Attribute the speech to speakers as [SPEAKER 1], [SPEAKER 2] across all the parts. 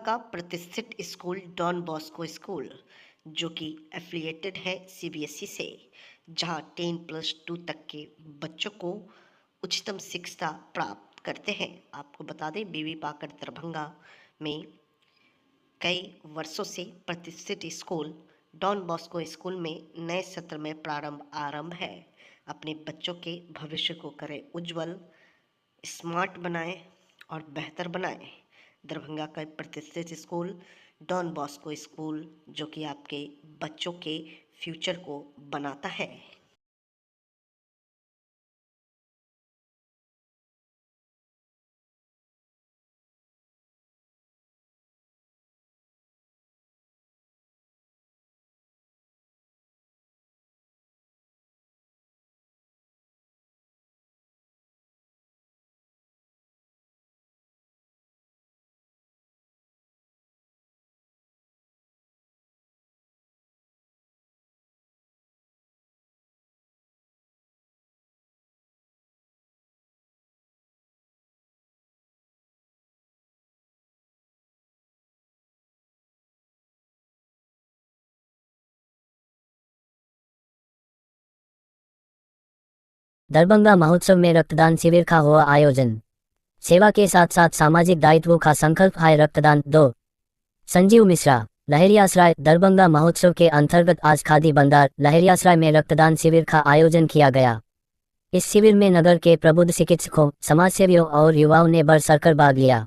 [SPEAKER 1] का प्रतिष्ठित school don Bosco school जो कि एफिलिएटेड है सीबीएसई से, जहां 10+2 तक के बच्चों को उच्चतम शिक्षा प्राप्त करते हैं। आपको बता दें, बीवी पाकर दरभंगा में कई वर्षों से प्रतिष्ठित स्कूल डॉन बॉस्को स्कूल में नए सत्र में आरंभ है। अपने बच्चों के भविष्य को करें उज्जवल, स्मार्ट बनाएं और बेहतर बनाएं। दरभंगा का प्रतिष्ठित स्कूल डॉन बॉस्को स्कूल जो कि आपके बच्चों के फ्यूचर को बनाता है।
[SPEAKER 2] दरभंगा महोत्सव में रक्तदान शिविर का हुआ आयोजन। सेवा के साथ साथ सामाजिक दायित्वों का संकल्प है रक्तदान 2। संजीव मिश्रा, लहरियासराय। दरभंगा महोत्सव के अंतर्गत आज खादी भंडार लहरियासराय में रक्तदान शिविर का आयोजन किया गया। इस शिविर में नगर के प्रबुद्ध चिकित्सकों, समाजसेवियों और युवाओं ने बढ़ चढ़कर भाग लिया।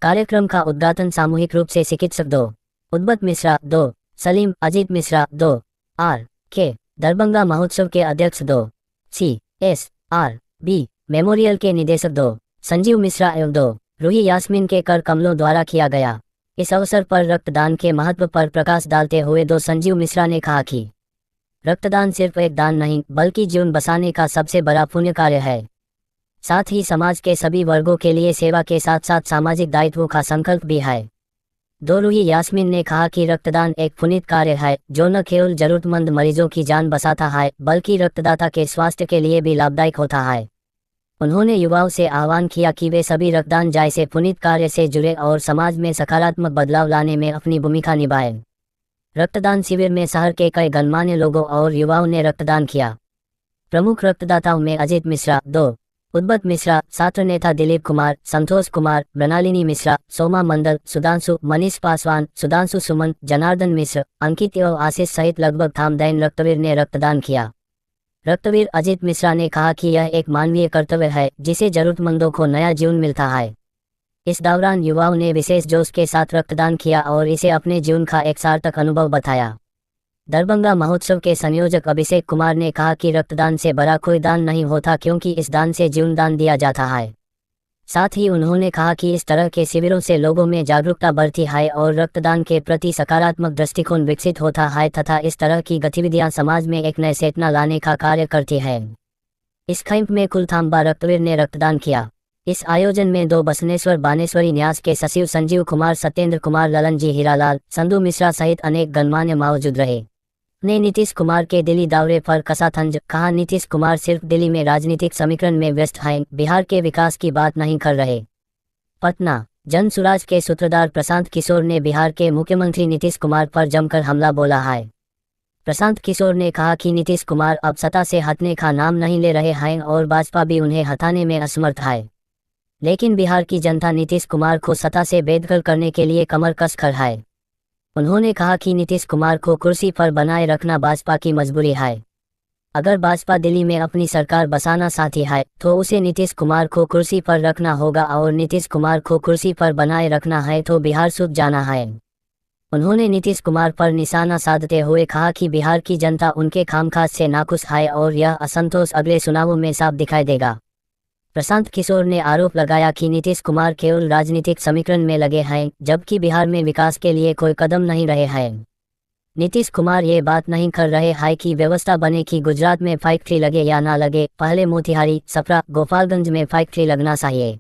[SPEAKER 2] कार्यक्रम का उद्घाटन सामूहिक रूप से चिकित्सक 2 उद्बत मिश्रा 2, सलीम अजीत मिश्रा 2, आर के दरभंगा महोत्सव के अध्यक्ष 2 CSRB मेमोरियल के निदेशक 2 संजीव मिश्रा एवं 2 रूही यास्मीन के कर कमलों द्वारा किया गया। इस अवसर पर रक्तदान के महत्व पर प्रकाश डालते हुए 2 संजीव मिश्रा ने कहा कि रक्तदान सिर्फ एक दान नहीं बल्कि जीवन बचाने का सबसे बड़ा पुण्य कार्य है। साथ ही समाज के सभी वर्गों के लिए सेवा के साथ साथ सामाजिक दायित्वों का संकल्प भी है। 2 रूही यास्मीन ने कहा कि रक्तदान एक पुनीत कार्य है जो न केवल जरूरतमंद मरीजों की जान बचाता है बल्कि रक्तदाता के स्वास्थ्य के लिए भी लाभदायक होता है। उन्होंने युवाओं से आह्वान किया कि वे सभी रक्तदान जैसे पुनीत कार्य से जुड़े और समाज में सकारात्मक बदलाव लाने में अपनी भूमिका निभाएं। रक्तदान शिविर में शहर के कई गणमान्य लोगों और युवाओं ने रक्तदान किया। प्रमुख रक्तदाताओं में अजीत मिश्रा 2, उद्बत मिश्रा, छात्र नेता दिलीप कुमार, संतोष कुमार, मृणालिनी मिश्रा, सोमा मंडल, सुधांशु, मनीष पासवान, सुधांशु सुमन, जनार्दन मिश्र, अंकित और आशीष सहित लगभग थामदैन रक्तवीर ने रक्तदान किया। रक्तवीर अजीत मिश्रा ने कहा कि यह एक मानवीय कर्तव्य है जिसे जरूरतमंदों को नया जीवन मिलता है। इस दौरान युवाओं ने विशेष जोश के साथ रक्तदान किया और इसे अपने जीवन का एक सार्थक अनुभव बताया। दरभंगा महोत्सव के संयोजक अभिषेक कुमार ने कहा कि रक्तदान से बड़ा कोई दान नहीं होता क्योंकि इस दान से जीवन दान दिया जाता है। साथ ही उन्होंने कहा कि इस तरह के शिविरों से लोगों में जागरूकता बढ़ती है और रक्तदान के प्रति सकारात्मक दृष्टिकोण विकसित होता है तथा इस तरह की गतिविधियां समाज में एक नई चेतना लाने का कार्य करती हैं। इस कैंप में कुल 12 रक्तवीर ने रक्तदान किया। इस आयोजन में 2 बसनेश्वर बानेश्वरी न्यास के सचिव संजीव कुमार, सत्येंद्र कुमार, ललन जी हीरालाल, संधु मिश्रा सहित अनेक गणमान्य मौजूद रहे। ने नीतीश कुमार के दिल्ली दौरे पर कसातंज कहा, नीतीश कुमार सिर्फ दिल्ली में राजनीतिक समीकरण में व्यस्त हैं, बिहार के विकास की बात नहीं कर रहे। पटना जन सुराज के सूत्रधार प्रशांत किशोर ने बिहार के मुख्यमंत्री नीतीश कुमार पर जमकर हमला बोला है। प्रशांत किशोर ने कहा कि नीतीश कुमार अब सत्ता से हटने का नाम नहीं ले रहे हैं और भाजपा भी उन्हें हटाने में असमर्थ है। लेकिन बिहार की जनता नीतीश कुमार को सत्ता से बेदखल करने के लिए कमर कस कर है। उन्होंने कहा कि नीतीश कुमार को कुर्सी पर बनाए रखना भाजपा की मजबूरी है। अगर भाजपा दिल्ली में अपनी सरकार बसाना चाहती है तो उसे नीतीश कुमार को कुर्सी पर रखना होगा और नीतीश कुमार को कुर्सी पर बनाए रखना है तो बिहार सूख जाना है। उन्होंने नीतीश कुमार पर निशाना साधते हुए कहा कि बिहार की जनता उनके कामकाज से नाखुश है और यह असंतोष अगले चुनावों में साफ दिखाई देगा। प्रशांत किशोर ने आरोप लगाया कि नीतीश कुमार केवल राजनीतिक समीकरण में लगे हैं जबकि बिहार में विकास के लिए कोई कदम नहीं रहे हैं। नीतीश कुमार ये बात नहीं कर रहे हैं कि व्यवस्था बने कि गुजरात में फैक्ट्री लगे या ना लगे, पहले मोतिहारी, छपरा, गोपालगंज में फैक्ट्री लगना चाहिए।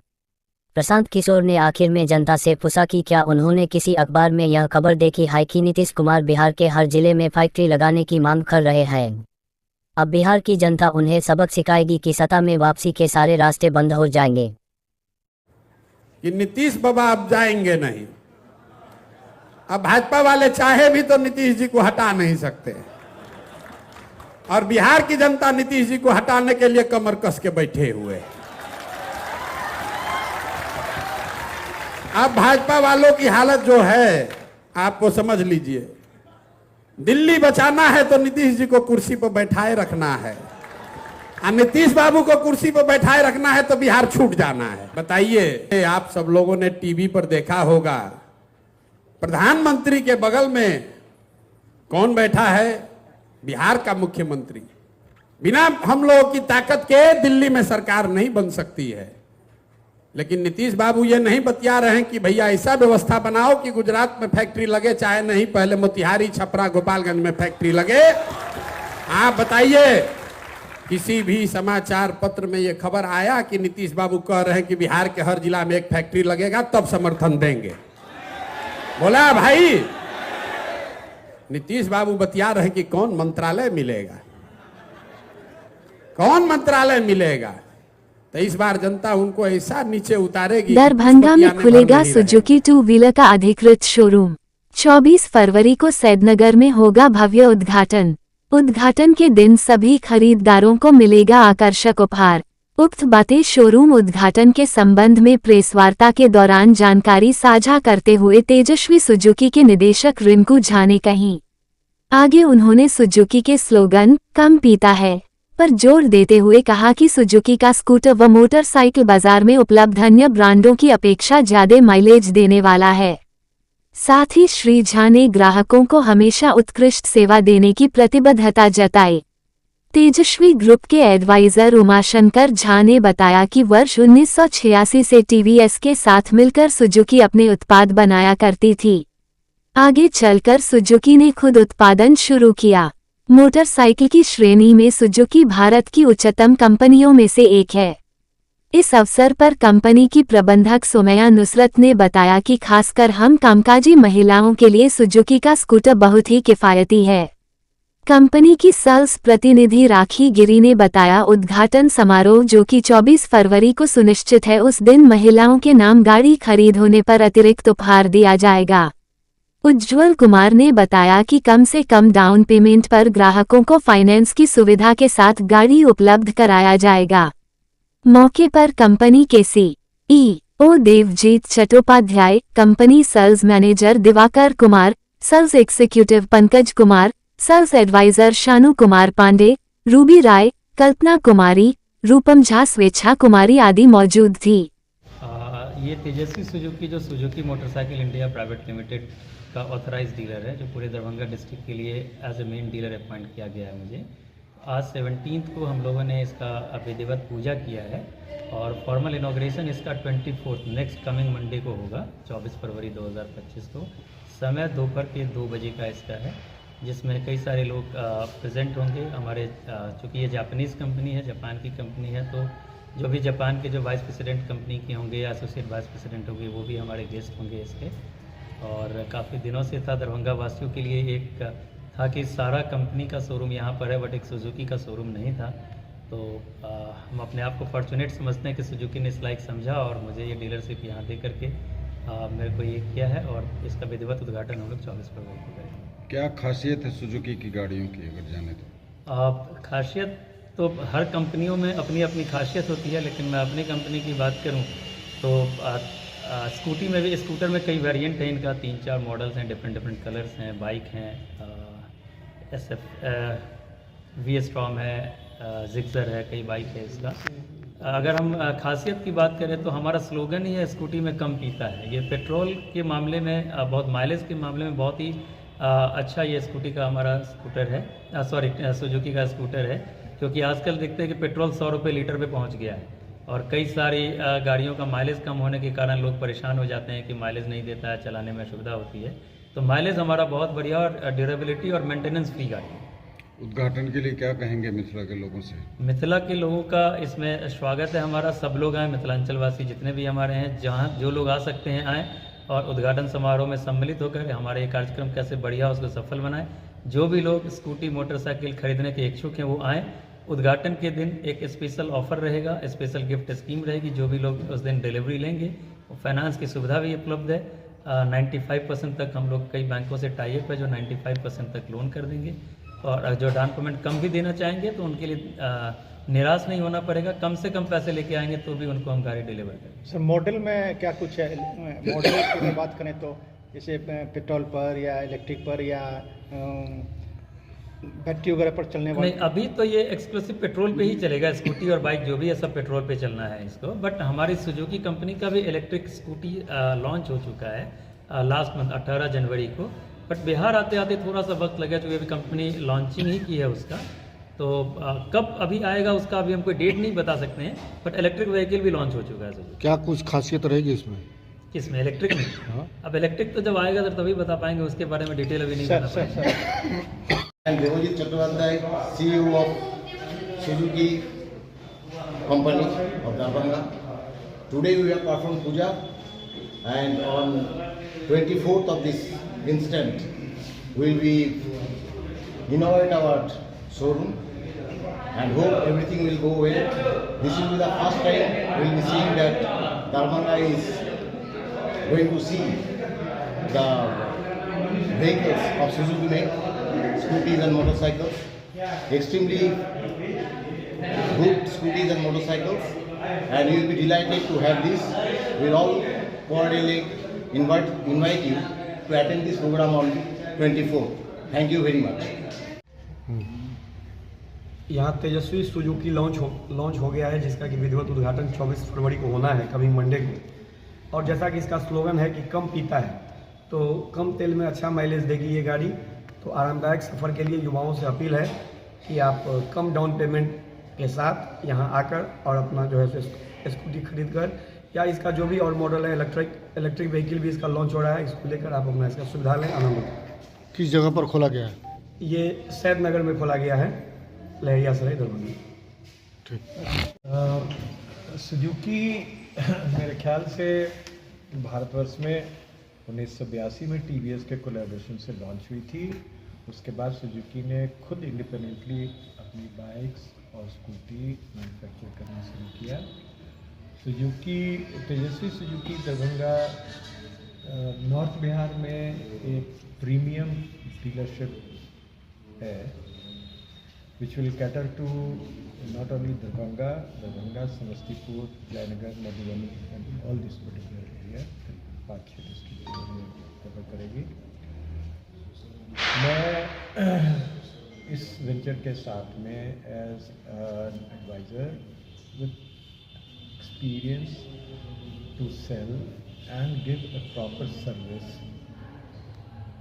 [SPEAKER 2] प्रशांत किशोर ने आखिर में जनता से पूछा कि क्या उन्होंने किसी अखबार में यह खबर देखी है कि नीतीश कुमार बिहार के हर जिले में फैक्ट्री लगाने की मांग कर रहे हैं। अब बिहार की जनता उन्हें सबक सिखाएगी कि सत्ता में वापसी के सारे रास्ते बंद हो जाएंगे।
[SPEAKER 3] कि नीतीश बाबा अब जाएंगे नहीं, अब भाजपा वाले चाहे भी तो नीतीश जी को हटा नहीं सकते, और बिहार की जनता नीतीश जी को हटाने के लिए कमर कस के बैठे हुए। अब भाजपा वालों की हालत जो है आपको समझ लीजिए, दिल्ली बचाना है तो नीतीश जी को कुर्सी पर बैठाए रखना है, और नीतीश बाबू को कुर्सी पर बैठाए रखना है तो बिहार छूट जाना है। बताइए, आप सब लोगों ने टीवी पर देखा होगा, प्रधानमंत्री के बगल में कौन बैठा है? बिहार का मुख्यमंत्री। बिना हम लोगों की ताकत के दिल्ली में सरकार नहीं बन सकती है, लेकिन नीतीश बाबू ये नहीं बतिया रहे हैं कि भैया ऐसा व्यवस्था बनाओ कि गुजरात में फैक्ट्री लगे, चाहे नहीं पहले मोतिहारी, छपरा, गोपालगंज में फैक्ट्री लगे। आप बताइए, किसी भी समाचार पत्र में यह खबर आया कि नीतीश बाबू कह रहे हैं कि बिहार के हर जिला में एक फैक्ट्री लगेगा तब समर्थन देंगे? बोला भाई? नीतीश बाबू बतिया रहे हैं कि कौन मंत्रालय मिलेगा, कौन मंत्रालय मिलेगा। तो इस बार जनता उनको ऐसा नीचे उतारेगी।
[SPEAKER 4] दरभंगा में खुलेगा सुजुकी टू व्हीलर का अधिकृत शोरूम। 24 फरवरी को सैदनगर में होगा भव्य उद्घाटन। उद्घाटन के दिन सभी खरीदारों को मिलेगा आकर्षक उपहार। उक्त बातें शोरूम उद्घाटन के संबंध में प्रेस वार्ता के दौरान जानकारी साझा करते हुए तेजस्वी सुजुकी के निदेशक रिंकू झा ने कही। आगे उन्होंने सुजुकी के स्लोगन "कम पीता है" पर जोर देते हुए कहा कि सुजुकी का स्कूटर व मोटरसाइकिल बाजार में उपलब्ध अन्य ब्रांडों की अपेक्षा ज्यादा माइलेज देने वाला है। साथ ही श्री झा ने ग्राहकों को हमेशा उत्कृष्ट सेवा देने की प्रतिबद्धता जताई। तेजस्वी ग्रुप के एडवाइजर उमाशंकर झा ने बताया कि वर्ष 1986 से टीवीएस के साथ मिलकर सुजुकी अपने उत्पाद बनाया करती थी। आगे चलकर सुजुकी ने खुद उत्पादन शुरू किया। मोटरसाइकिल की श्रेणी में सुजुकी भारत की उच्चतम कंपनियों में से एक है। इस अवसर पर कंपनी की प्रबंधक सुमैया नुसरत ने बताया कि खासकर हम कामकाजी महिलाओं के लिए सुजुकी का स्कूटर बहुत ही किफायती है। कंपनी की सेल्स प्रतिनिधि राखी गिरी ने बताया, उद्घाटन समारोह जो कि 24 फरवरी को सुनिश्चित है, उस दिन महिलाओं के नाम गाड़ी खरीद होने पर अतिरिक्त उपहार दिया जाएगा। उज्ज्वल कुमार ने बताया कि कम से कम डाउन पेमेंट पर ग्राहकों को फाइनेंस की सुविधा के साथ गाड़ी उपलब्ध कराया जाएगा। मौके पर कंपनी के CEO Devjit Chattopadhyay, company sales manager Diwakar Kumar, sales executive Pankaj Kumar, sales advisor Shanu Kumar Pandey, Ruby Rai, Kalpana Kumari, Rupam Jha, Swechchha Kumari आदि मौजूद थी।
[SPEAKER 5] ये तेजस्वी सुजुकी जो Suzuki motorcycle India private limited का ऑथराइज डीलर है, जो पूरे दरभंगा डिस्ट्रिक्ट के लिए as a main dealer appoint किया गया है मुझे। आज 17 को हम लोगों ने इसका विधिवत पूजा किया है और फॉर्मल इनॉग्रेशन इसका 24 नेक्स्ट कमिंग मंडे को होगा, 24 फरवरी 2025 को। समय दोपहर के 2 बजे का इसका है, जिसमें कई सारे लोग प्रेजेंट होंगे। हमारे चूँकि ये जापानीज़ कंपनी है, जापान की कंपनी है, तो जो भी जापान के जो वाइस प्रेसिडेंट कंपनी के होंगे या एसोसिएट वाइस प्रेसिडेंट होंगे वो भी हमारे गेस्ट होंगे इसके। और काफ़ी दिनों से था दरभंगा वासियों के लिए एक था कि सारा कंपनी का शोरूम यहाँ पर है, बट एक सुजुकी का शोरूम नहीं था। तो हम अपने आप को फॉर्चुनेट समझते हैं कि सुजुकी ने इस लायक समझा और मुझे ये डीलरशिप यहाँ दे करके मेरे को ये किया है और इसका विधिवत उद्घाटन हम लोग 24 फरवरी को करेंगे।
[SPEAKER 6] क्या खासियत है सुजुकी की गाड़ियों की, अगर जाने तो?
[SPEAKER 5] खासियत तो हर कंपनियों में अपनी अपनी खासियत होती है, लेकिन मैं अपनी कंपनी की बात करूं तो स्कूटी में भी, स्कूटर में कई वेरिएंट हैं इनका, 3-4 मॉडल्स हैं, डिफरेंट कलर्स हैं। बाइक हैं, वी स्ट्रॉम है, जिक्सर है, कई बाइक है इसका। अगर हम खासियत की बात करें तो हमारा स्लोगन ही है स्कूटी में कम पीता है। ये पेट्रोल के मामले में बहुत, माइलेज के मामले में बहुत ही अच्छा ये स्कूटी का हमारा स्कूटर है, सुजुकी का स्कूटर है। क्योंकि आजकल देखते हैं कि पेट्रोल 100 रुपये लीटर पे पहुंच गया है और कई सारी गाड़ियों का माइलेज कम होने के कारण लोग परेशान हो जाते हैं कि माइलेज नहीं देता है, चलाने में असुविधा होती है। तो माइलेज हमारा बहुत बढ़िया और ड्यूरेबिलिटी और मेंटेनेंस फ्री गाड़ी है।
[SPEAKER 6] उद्घाटन के लिए क्या कहेंगे मिथिला के लोगों से?
[SPEAKER 5] मिथिला के लोगों का इसमें स्वागत है हमारा। सब लोग आएँ, मिथिलांचल वासी जितने भी हमारे हैं, जहाँ जो लोग आ सकते हैं आएँ और उद्घाटन समारोह में सम्मिलित होकर हमारे ये कार्यक्रम कैसे बढ़िया उसको सफल बनाएं। जो भी लोग स्कूटी मोटरसाइकिल खरीदने के इच्छुक हैं वो आएँ। उद्घाटन के दिन एक स्पेशल ऑफर रहेगा, स्पेशल गिफ्ट स्कीम रहेगी। जो भी लोग उस दिन डिलीवरी लेंगे, फाइनेंस की सुविधा भी उपलब्ध है 95% तक हम लोग कई बैंकों से टाई अप है जो 95% तक लोन कर देंगे, और जो डाउन पेमेंट कम भी देना चाहेंगे तो उनके लिए निराश नहीं होना पड़ेगा, कम से कम पैसे लेके आएंगे तो भी उनको हम गाड़ी डिलीवर करेंगे।
[SPEAKER 7] सर मॉडल में क्या कुछ है? मॉडल की बात करें तो जैसे पेट्रोल पर या इलेक्ट्रिक पर या बैटरी वगैरह पर चलने वाले?
[SPEAKER 5] नहीं, अभी तो ये एक्सक्लूसिव पेट्रोल पे ही चलेगा, स्कूटी और बाइक जो भी है सब पेट्रोल पे चलना है इसको। बट हमारी सुजुकी कंपनी का भी इलेक्ट्रिक स्कूटी लॉन्च हो चुका है लास्ट मंथ 18 जनवरी को। बट बिहार आते आते थोड़ा सा वक्त लगा, क्योंकि अभी कंपनी लॉन्चिंग ही की है उसका, तो कब अभी आएगा उसका अभी हम कोई डेट नहीं बता सकते हैं। बट इलेक्ट्रिक व्हीकल भी लॉन्च हो चुका है सुजुकी।
[SPEAKER 6] क्या कुछ खासियत रहेगी इसमें?
[SPEAKER 5] किसमें? इलेक्ट्रिक में?
[SPEAKER 6] हाँ।
[SPEAKER 5] अब इलेक्ट्रिक तो जब आएगा तो तभी बता पाएंगे, उसके बारे में डिटेल अभी नहीं बता पाएंगे।
[SPEAKER 8] And Devojit Chattopadhyay, CEO of Suzuki Company of Darbhanga. Today we have performed puja, and on 24th of this instant we will be inaugurate our showroom, and hope everything will go well. This will be the first time we will be seeing that Darbhanga is going to see the vehicles of Suzuki make. Scooties and motorcycles, extremely good scooties and motorcycles, and you will be delighted to have this. We will all cordially invite you to attend this program on 24th. Thank you very much.
[SPEAKER 9] यहाँ तेजस्वी Suzuki launch हो गया है, जिसका कि विधिवत उद्घाटन 24 फरवरी को होना है, कमिंग मंडे को। और जैसा कि इसका स्लोगन है कि कम पीता है तो कम तेल में अच्छा माइलेज देगी ये गाड़ी। तो आरामदायक सफ़र के लिए युवाओं से अपील है कि आप कम डाउन पेमेंट के साथ यहाँ आकर और अपना जो है स्कूटी खरीद कर, या इसका जो भी और मॉडल है इलेक्ट्रिक व्हीकल भी इसका लॉन्च हो रहा है, इसको लेकर आप अपना इसका सुविधा लें, आनंद लें।
[SPEAKER 6] किस जगह पर खोला गया है?
[SPEAKER 9] ये सैद नगर में खोला गया है, लहरियासराय दरभंगा।
[SPEAKER 7] सुजुकी मेरे ख्याल से भारतवर्ष में 1982 में टीवीएस के कोलैबोरेशन से लॉन्च हुई थी। उसके बाद सुजुकी ने खुद इंडिपेंडेंटली अपनी बाइक्स और स्कूटी मैन्युफैक्चर करना शुरू किया। Suzuki Tejasvi Suzuki Darbhanga north Bihar में एक प्रीमियम डीलरशिप है, which will cater to not only Darbhanga, Samastipur, Jaynagar, Madhubani and all this particular area, 5-6 district cover करेगी। मैं इस वेंचर के साथ में as an advisor with experience to sell and give a proper service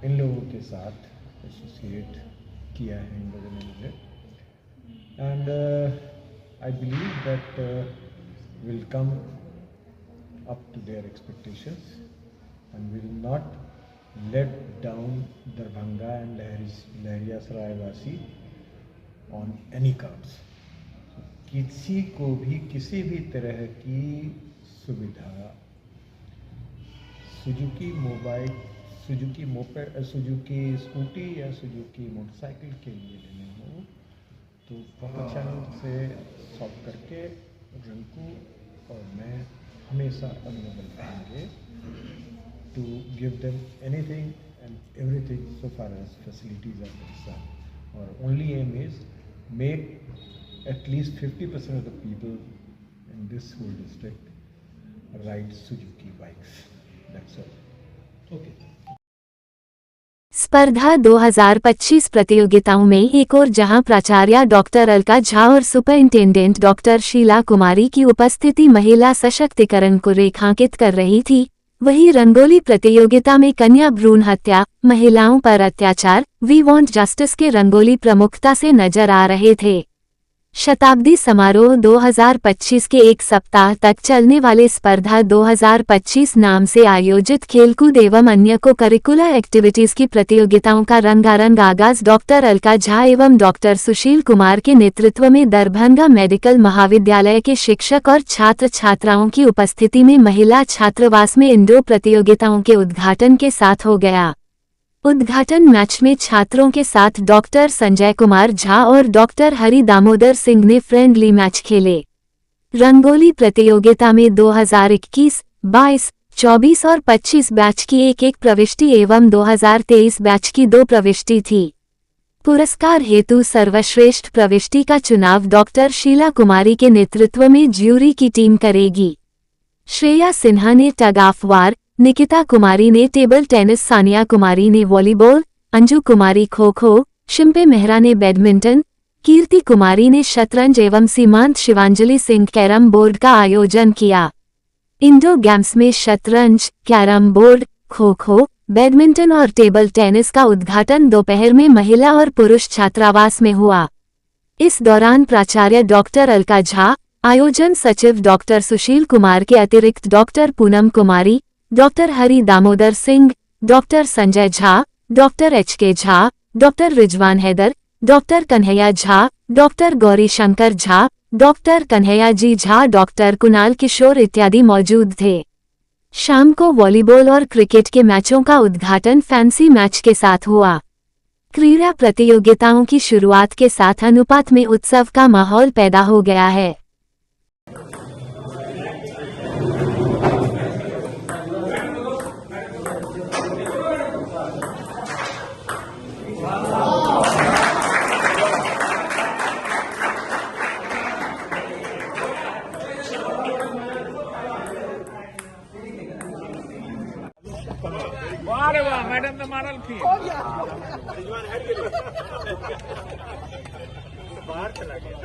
[SPEAKER 7] इन लोगों के साथ एसोसिएट किया है इन लोगों ने मुझे। And I believe that will come up to their expectations and will not let down Darbhanga and Lahariyasaray Vasi on any counts. किसी को भी किसी भी तरह की सुविधा Suzuki mobile, Suzuki moped, Suzuki scooty या सुजुकी मोटरसाइकिल के लिए लेने हो तो प्रॉपर चैनल से सॉल्व करके रिंकू और मैं हमेशा अवेलेबल रहेंगे to give them anything and everything so far as facilities are concern. और only aim is make at least 50% of the people in this whole district ride Suzuki bikes. That's all. Okay.
[SPEAKER 4] स्पर्धा 2025 प्रतियोगिताओं में एक और जहां प्राचार्य doctor Alka Jha और superintendent doctor Sheela Kumari की उपस्थिति महिला सशक्तिकरण को रेखांकित कर रही थी, वहीं रंगोली प्रतियोगिता में कन्या भ्रूण हत्या, महिलाओं पर अत्याचार, वी वांट जस्टिस के रंगोली प्रमुखता से नजर आ रहे थे। शताब्दी समारोह 2025 के एक सप्ताह तक चलने वाले स्पर्धा 2025 नाम से आयोजित खेलकूद एवं अन्य को करिकुलर एक्टिविटीज की प्रतियोगिताओं का रंगारंग आगाज डॉक्टर अलका झा एवं डॉक्टर सुशील कुमार के नेतृत्व में दरभंगा मेडिकल महाविद्यालय के शिक्षक और छात्र छात्राओं की उपस्थिति में महिला छात्रावास में इंडोर प्रतियोगिताओं के उद्घाटन के साथ हो गया। उद्घाटन मैच में छात्रों के साथ डॉक्टर संजय कुमार झा और डॉक्टर हरि दामोदर सिंह ने फ्रेंडली मैच खेले। रंगोली प्रतियोगिता में 2021, 22, 24 और 25 बैच की एक प्रविष्टि एवं 2023 बैच की 2 प्रविष्टि थी। पुरस्कार हेतु सर्वश्रेष्ठ प्रविष्टि का चुनाव डॉक्टर शीला कुमारी के नेतृत्व में ज्यूरी की टीम करेगी। श्रेया सिन्हा ने टग ऑफ वार, निकिता कुमारी ने टेबल टेनिस, सानिया कुमारी ने वॉलीबॉल, अंजू कुमारी खो खो, शिंपे मेहरा ने बैडमिंटन, कीर्ति कुमारी ने शतरंज एवं सीमांत शिवांजलि सिंह कैरम बोर्ड का आयोजन किया। इंडोर गेम्स में शतरंज, carrom board, kho kho, badminton और टेबल टेनिस का उद्घाटन दोपहर में महिला और पुरुष छात्रावास में हुआ। इस दौरान प्राचार्य डॉक्टर अलका झा, आयोजन सचिव डॉक्टर सुशील कुमार के अतिरिक्त doctor Poonam Kumari, doctor Hari Damodar Singh, doctor Sanjay Jha, doctor HK Jha, doctor Rizwan Haidar, doctor Kanhaiya Jha, doctor Gauri Shankar Jha, doctor Kanhaiya ji Jha, doctor Kunal Kishore इत्यादि मौजूद थे। शाम को वॉलीबॉल और क्रिकेट के मैचों का उद्घाटन फैंसी मैच के साथ हुआ। क्रीड़ा प्रतियोगिताओं की शुरुआत के साथ अनुपात में उत्सव का माहौल पैदा हो गया है।
[SPEAKER 3] मैडम ने मारल थी बाहर चला गया।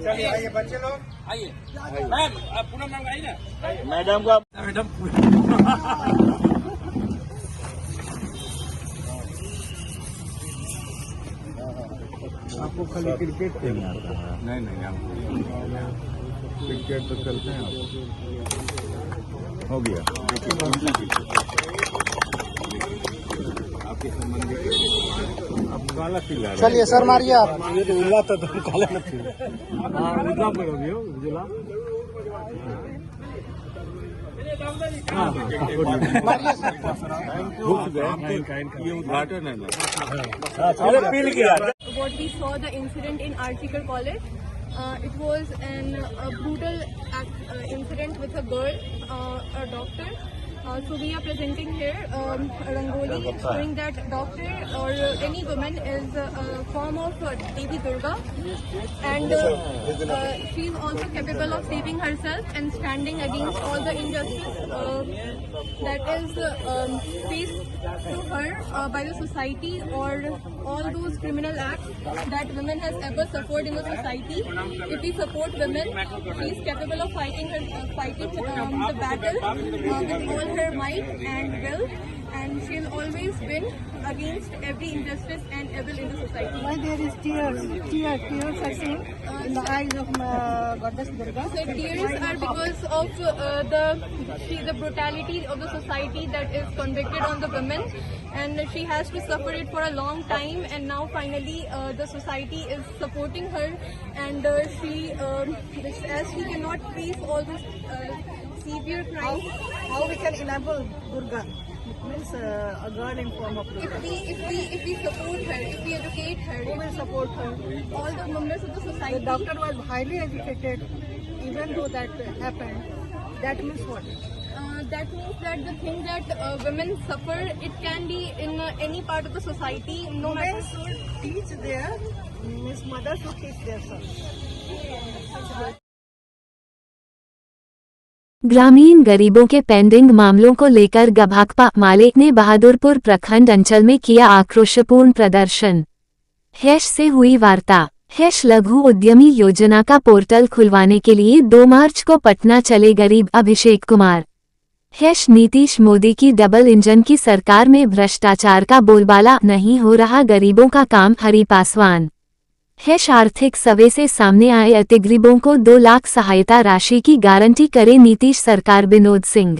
[SPEAKER 3] चलिए आइए बच्चे लोग, आइए मैम, आप पूनम मैम आइए ना। मैडम का मैडम आपको खाली क्रिकेट खेलना आता है? नहीं आपको क्रिकेट तो चलते हैं। हो गया आपके संबंधी आप काला खिला। चलिए सर मारिए आप। ये तो उजला था तो काला न उजला पर हो गया उजला। ये उद्घाटन है ना पील किया।
[SPEAKER 10] What we saw the incident in Article College. It was a brutal incident with a girl, a doctor. So we are presenting here Rangoli showing that doctor or any woman is a form of Devi Durga, and she is also capable of saving herself and standing against all the injustice that is faced to her by the society or all those criminal acts that women has ever suffered in the society. If we support women, she is capable of fighting the battle with all her might and will, and she'll always win against every injustice and evil in the society.
[SPEAKER 11] Why there is tears are seen in the eyes of Goddess Durga?
[SPEAKER 10] So tears are because of the brutality of the society that is convicted on the women, and she has to suffer it for a long time, and now finally the society is supporting her, and as she cannot face all this severe crimes.
[SPEAKER 11] How we can enable Durga? It means a girl in form of Durga.
[SPEAKER 10] If we support her, if we educate her,
[SPEAKER 11] Who will support her?
[SPEAKER 10] all the members of the society.
[SPEAKER 11] The doctor was highly educated, even though that happened. That means what?
[SPEAKER 10] That means that the thing that women suffer, it can be in any part of the society. No
[SPEAKER 11] Women
[SPEAKER 10] matter.
[SPEAKER 11] should teach their means mothers should teach their sons.
[SPEAKER 4] ग्रामीण गरीबों के pending मामलों को लेकर भाकपा माले ने बहादुरपुर प्रखंड अंचल में किया आक्रोशपूर्ण प्रदर्शन। हैश से हुई वार्ता। हैश लघु उद्यमी योजना का पोर्टल खुलवाने के लिए 2 मार्च को पटना चले गरीब अभिषेक कुमार। हैश नीतीश मोदी की डबल इंजन की सरकार में भ्रष्टाचार का बोलबाला, नहीं हो रहा गरीबों का काम, हरि पासवान। हैश आर्थिक सर्वे से सामने आए अतिगरीबों को 2 लाख सहायता राशि की गारंटी करे नीतीश सरकार, विनोद सिंह।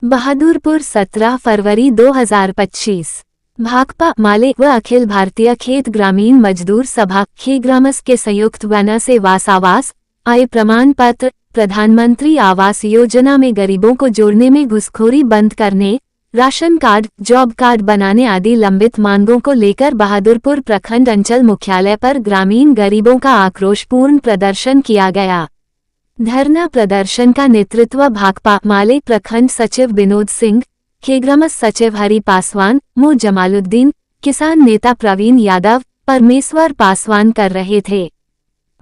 [SPEAKER 4] बहादुरपुर 17 फरवरी 2025। भाकपा माले व अखिल भारतीय खेत ग्रामीण मजदूर सभा खेग्रामस के संयुक्त बैनर से वासावास आय प्रमाण पत्र, प्रधानमंत्री आवास योजना में गरीबों को जोड़ने में घुसखोरी बंद करने, राशन कार्ड, जॉब कार्ड बनाने आदि लंबित मांगों को लेकर बहादुरपुर प्रखंड अंचल मुख्यालय पर ग्रामीण गरीबों का आक्रोशपूर्ण प्रदर्शन किया गया। धरना प्रदर्शन का नेतृत्व भाकपा माले प्रखंड सचिव विनोद सिंह, खेग्रामस सचिव हरि पासवान, मो जमालुद्दीन, किसान नेता प्रवीण यादव, परमेश्वर पासवान कर रहे थे।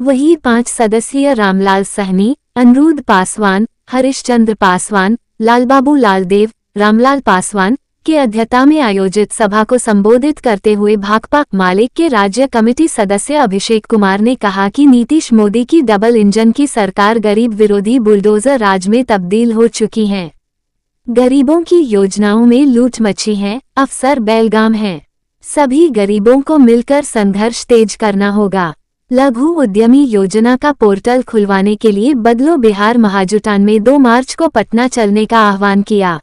[SPEAKER 4] वहीं 5 सदस्यीय रामलाल सहनी, अनिरुद्ध पासवान, हरिश्चंद्र पासवान, लालबाबू लालदेव, रामलाल पासवान के अध्यक्षता में आयोजित सभा को संबोधित करते हुए भाकपा माले के राज्य कमेटी सदस्य अभिषेक कुमार ने कहा कि नीतीश मोदी की डबल इंजन की सरकार गरीब विरोधी बुलडोजर राज में तब्दील हो चुकी है। गरीबों की योजनाओं में लूट मची है, अफसर बेलगाम हैं। सभी गरीबों को मिलकर संघर्ष तेज करना होगा। लघु उद्यमी योजना का पोर्टल खुलवाने के लिए बदलो बिहार महाजुटान में 2 मार्च को पटना चलने का आह्वान किया।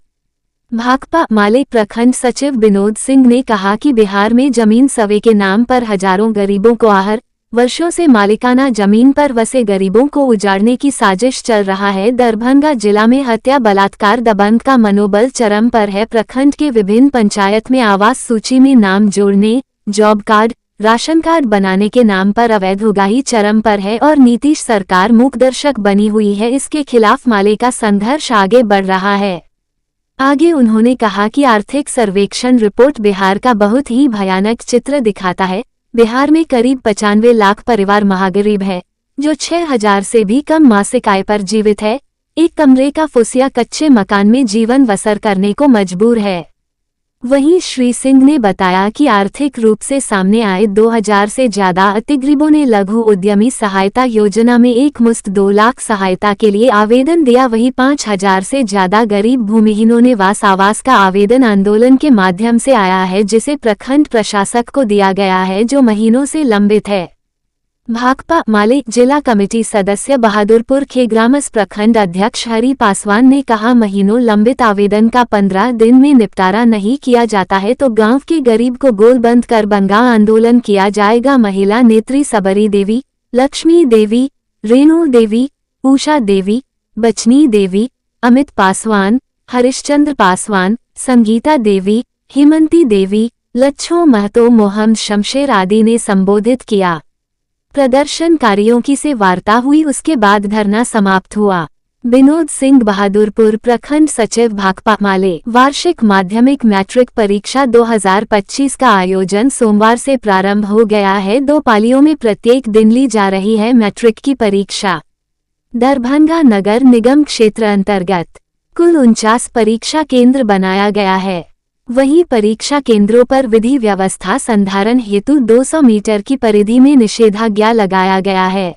[SPEAKER 4] भाकपा माले प्रखंड सचिव विनोद सिंह ने कहा कि बिहार में जमीन सवे के नाम पर हजारों गरीबों को आहर, वर्षों से मालिकाना जमीन पर बसे गरीबों को उजाड़ने की साजिश चल रहा है। दरभंगा जिला में हत्या बलात्कार दबंग का मनोबल चरम पर है। प्रखंड के विभिन्न पंचायत में आवास सूची में नाम जोड़ने, जॉब कार्ड, राशन कार्ड बनाने के नाम पर अवैध उगाही चरम पर है और नीतीश सरकार मूकदर्शक बनी हुई है। इसके खिलाफ माले का संघर्ष आगे बढ़ रहा है। आगे उन्होंने कहा कि आर्थिक सर्वेक्षण रिपोर्ट बिहार का बहुत ही भयानक चित्र दिखाता है। बिहार में करीब 95 लाख परिवार महागरीब है, जो 6000 से भी कम मासिक आय पर जीवित है। एक कमरे का फुसिया कच्चे मकान में जीवन बसर करने को मजबूर है। वहीं श्री सिंह ने बताया कि आर्थिक रूप से सामने आए 2000 से ज्यादा अतिगरीबों ने लघु उद्यमी सहायता योजना में एक मुश्त 2 लाख सहायता के लिए आवेदन दिया। वहीं 5000 से ज्यादा गरीब भूमिहीनों ने वास आवास का आवेदन आंदोलन के माध्यम से आया है, जिसे प्रखंड प्रशासक को दिया गया है, जो महीनों से लंबित है। भाकपा माले जिला कमेटी सदस्य बहादुरपुर खेग्रामस प्रखंड अध्यक्ष हरि पासवान ने कहा, महीनों लंबित आवेदन का 15 दिन में निपटारा नहीं किया जाता है तो गांव के गरीब को गोलबंद कर बंगा आंदोलन किया जाएगा। महिला नेत्री सबरी देवी, लक्ष्मी देवी, रेणु देवी, उषा देवी, बचनी देवी, अमित पासवान, हरिश्चंद्र पासवान, संगीता देवी, हेमंती देवी, लच्छो महतो, मोहम्मद शमशेर आदि ने संबोधित किया। प्रदर्शनकारियों की से वार्ता हुई, उसके बाद धरना समाप्त हुआ। विनोद सिंह बहादुरपुर प्रखंड सचिव भाकपा माले। वार्षिक माध्यमिक मैट्रिक परीक्षा 2025 का आयोजन सोमवार से प्रारंभ हो गया है। 2 पालियों में प्रत्येक दिन ली जा रही है मैट्रिक की परीक्षा। दरभंगा नगर निगम क्षेत्र अंतर्गत कुल 49 परीक्षा केंद्र बनाया गया है। वहीं परीक्षा केंद्रों पर विधि व्यवस्था संधारण हेतु 200 मीटर की परिधि में निषेधाज्ञा लगाया गया है।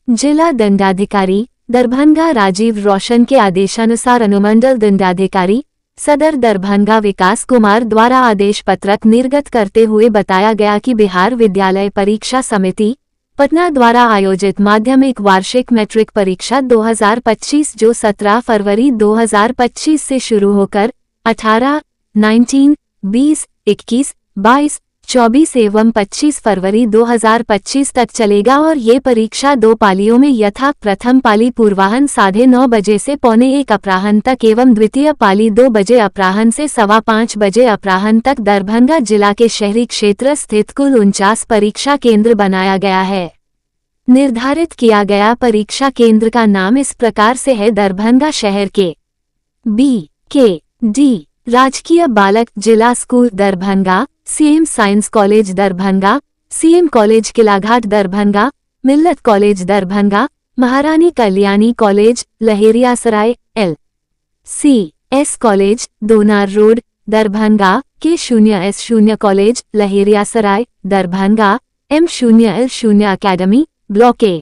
[SPEAKER 4] जिला दंडाधिकारी दरभंगा राजीव रोशन के आदेशानुसार अनुमंडल दंडाधिकारी सदर दरभंगा विकास कुमार द्वारा आदेश पत्रक निर्गत करते हुए बताया गया कि बिहार विद्यालय परीक्षा समिति पटना द्वारा आयोजित माध्यमिक वार्षिक मैट्रिक परीक्षा 2025 जो 17 फरवरी 2025 से शुरू होकर 18, 19, 20, 21, 22, 24 एवं 25 फरवरी 2025 तक चलेगा और ये परीक्षा 2 पालियों में यथा प्रथम पाली पूर्वाह्न 9:30 बजे से 4:45 अपराह्न तक एवं द्वितीय पाली 2 बजे अपराह्न से 5:15 बजे अपराह्न तक दरभंगा जिला के शहरी क्षेत्र स्थित कुल 49 परीक्षा केंद्र बनाया गया है। निर्धारित किया गया परीक्षा केंद्र का नाम इस प्रकार से है: दरभंगा शहर के BKD राजकीय बालक जिला school Darbhanga, CM science college Darbhanga, CM college Kilaghat Darbhanga, मिल्लत कॉलेज दरभंगा, महारानी Kalyani college Laheriasarai, LCS college Donar road Darbhanga, K0S0 college Laheriasarai Darbhanga, M0L0 academy block A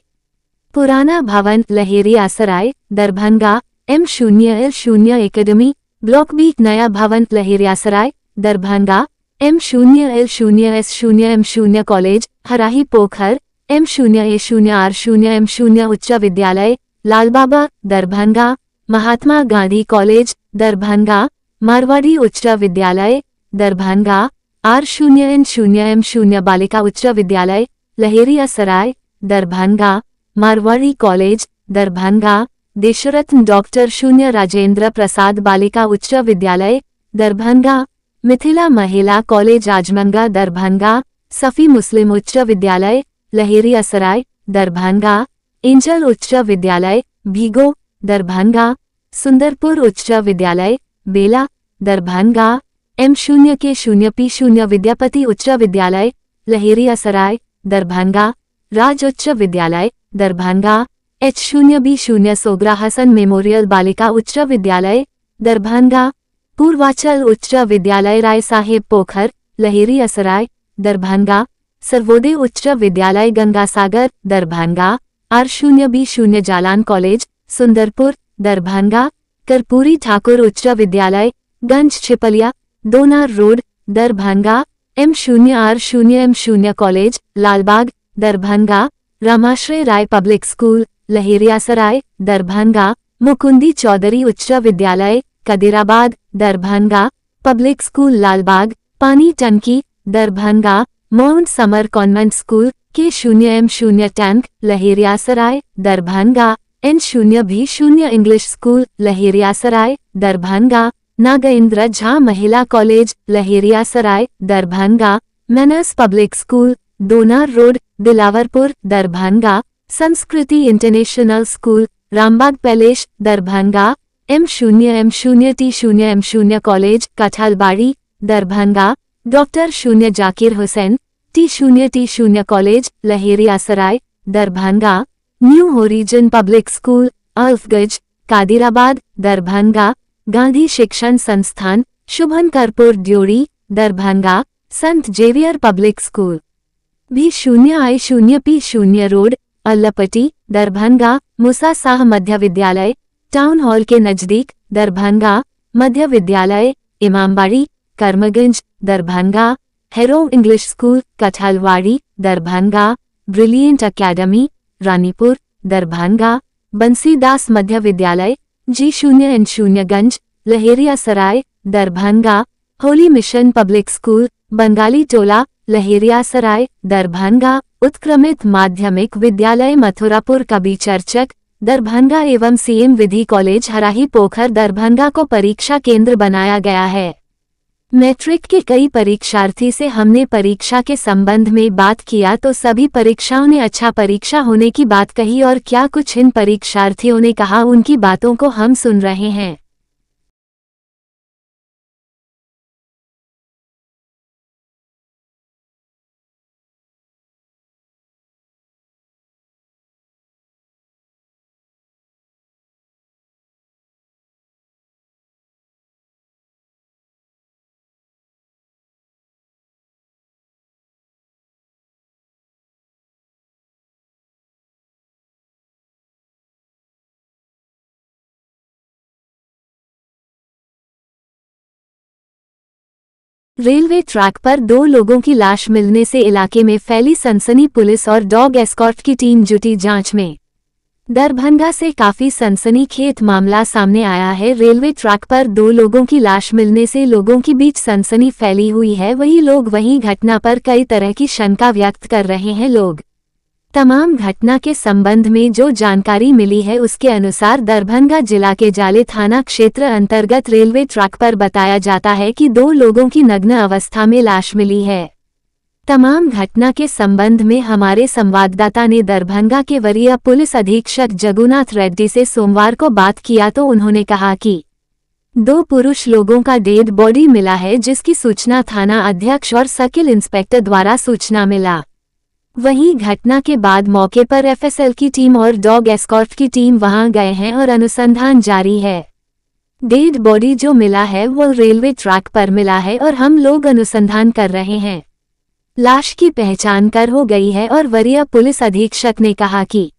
[SPEAKER 4] पुराना भवन Laheriasarai Darbhanga, M0L0 academy block B नया भवन Laheriasarai Darbhanga, M0L0S0 M0 college हराही पोखर, M0A0R0 M0 उच्च विद्यालय लालबाबा दरभंगा, महात्मा गांधी कॉलेज दरभंगा, मारवाड़ी उच्च विद्यालय दरभंगा, R0N0 M0 बालिका उच्च विद्यालय लहेरियासराय दरभंगा, मारवाड़ी कॉलेज दरभंगा, देशरत्न डॉक्टर 0 राजेंद्र प्रसाद बालिका उच्च विद्यालय दरभंगा, मिथिला महिला कॉलेज आजमंगा दरभंगा, सफी मुस्लिम उच्च विद्यालय लहेरियासराय दरभंगा, एंजल उच्च विद्यालय भीगो दरभंगा, सुंदरपुर उच्च विद्यालय बेला दरभंगा, M0K0P0 विद्यापति उच्च विद्यालय लहेरियासराय दरभंगा, राज उच्च विद्यालय दरभंगा, H0B0 सोगरा हसन मेमोरियल बालिका उच्च विद्यालय दरभंगा, पूर्वांचल उच्च विद्यालय राय साहेब पोखर लहेरियासराय दरभंगा, सर्वोदय उच्च विद्यालय गंगासागर दरभंगा, R0B0 जालान कॉलेज सुंदरपुर दरभंगा, कर्पूरी ठाकुर उच्च विद्यालय Ganj Chhipliya Donar road Darbhanga, M0R0M0 college Lalbagh Darbhanga, Ramashray Rai public school Laheriasarai Darbhanga, Mukundi Chaudhary उच्च विद्यालय कदीराबाद दरभंगा, पब्लिक स्कूल लालबाग पानी टंकी Darbhanga, mount summer convent school K0M0 tank Laheriasarai Darbhanga, N0B0 English school Laheriasarai Darbhanga, Nagendra Jha महिला college Laheriasarai Darbhanga, manners public school Donar road Dilawarpur Darbhanga, Sanskriti international school Rambagh palace Darbhanga, M0M0T0M0 college Kathalbari Darbhanga, doctor 0 Zakir Hussain T0T0 college Laheriasarai Darbhanga, new horizon public school Alfganj Kadirabad Darbhanga, Gandhi शिक्षण संस्थान शुभनकरपुर ड्योरी दरभंगा, संत Xavier public school B0I0P0 road Allapatti Darbhanga, Musa Shah मध्य विद्यालय town hall के नजदीक दरभंगा, मध्य विद्यालय इमामबाड़ी Karmaganj Darbhanga, hero English school Kathalwari Darbhanga, brilliant academy Ranipur Darbhanga, Bansidas मध्य विद्यालय G0N0 Ganj Laheriasarai Darbhanga, holy mission public school Bengali Tola Laheriasarai Darbhanga, उत्क्रमित माध्यमिक विद्यालय मथुरापुर कबी चर्चक दरभंगा एवं CM विधि कॉलेज हराही पोखर दरभंगा को परीक्षा केंद्र बनाया गया है। मैट्रिक के कई परीक्षार्थी से हमने परीक्षा के संबंध में बात किया तो सभी परीक्षाओं ने अच्छा परीक्षा होने की बात कही और क्या कुछ इन परीक्षार्थियों ने कहा उनकी बातों को हम सुन रहे हैं। रेलवे ट्रैक पर 2 लोगों की लाश मिलने से इलाके में फैली सनसनी, पुलिस और डॉग एस्कॉर्ट की टीम जुटी जांच में। दरभंगा से काफी सनसनीखेज मामला सामने आया है। रेलवे ट्रैक पर 2 लोगों की लाश मिलने से लोगों के बीच सनसनी फैली हुई है। वहीं घटना पर कई तरह की शंका व्यक्त कर रहे हैं लोग। तमाम घटना के संबंध में जो जानकारी मिली है उसके अनुसार दरभंगा जिला के जाले थाना क्षेत्र अंतर्गत रेलवे ट्रैक पर बताया जाता है कि 2 लोगों की नग्न अवस्था में लाश मिली है। तमाम घटना के संबंध में हमारे संवाददाता ने दरभंगा के वरीय पुलिस अधीक्षक जगुनाथ रेड्डी से सोमवार को बात किया तो उन्होंने कहा कि 2 पुरुष लोगों का डेड बॉडी मिला है, जिसकी सूचना थाना अध्यक्ष और सर्किल इंस्पेक्टर द्वारा सूचना मिला। वहीं घटना के बाद मौके पर FSL की टीम और डॉग एस्कॉर्ट की टीम वहां गए हैं और अनुसंधान जारी है। डेड बॉडी जो मिला है वो रेलवे ट्रैक पर मिला है और हम लोग अनुसंधान कर रहे हैं। लाश की पहचान कर हो गई है और वरीय पुलिस अधीक्षक ने कहा कि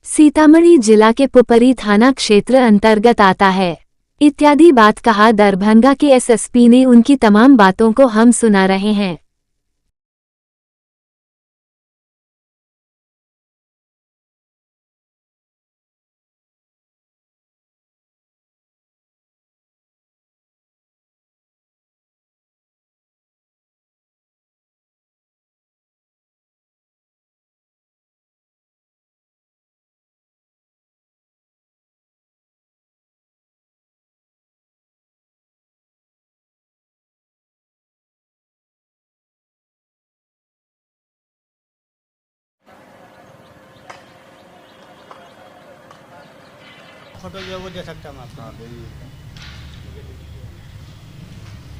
[SPEAKER 4] सीतामढ़ी जिला के पुपरी थाना क्षेत्र अंतर्गत आता है इत्यादि बात कहा। दरभंगा के SSP ने उनकी तमाम बातों को हम सुना रहे हैं।
[SPEAKER 12] फोटो जो है वो दे सकता हूँ आपको।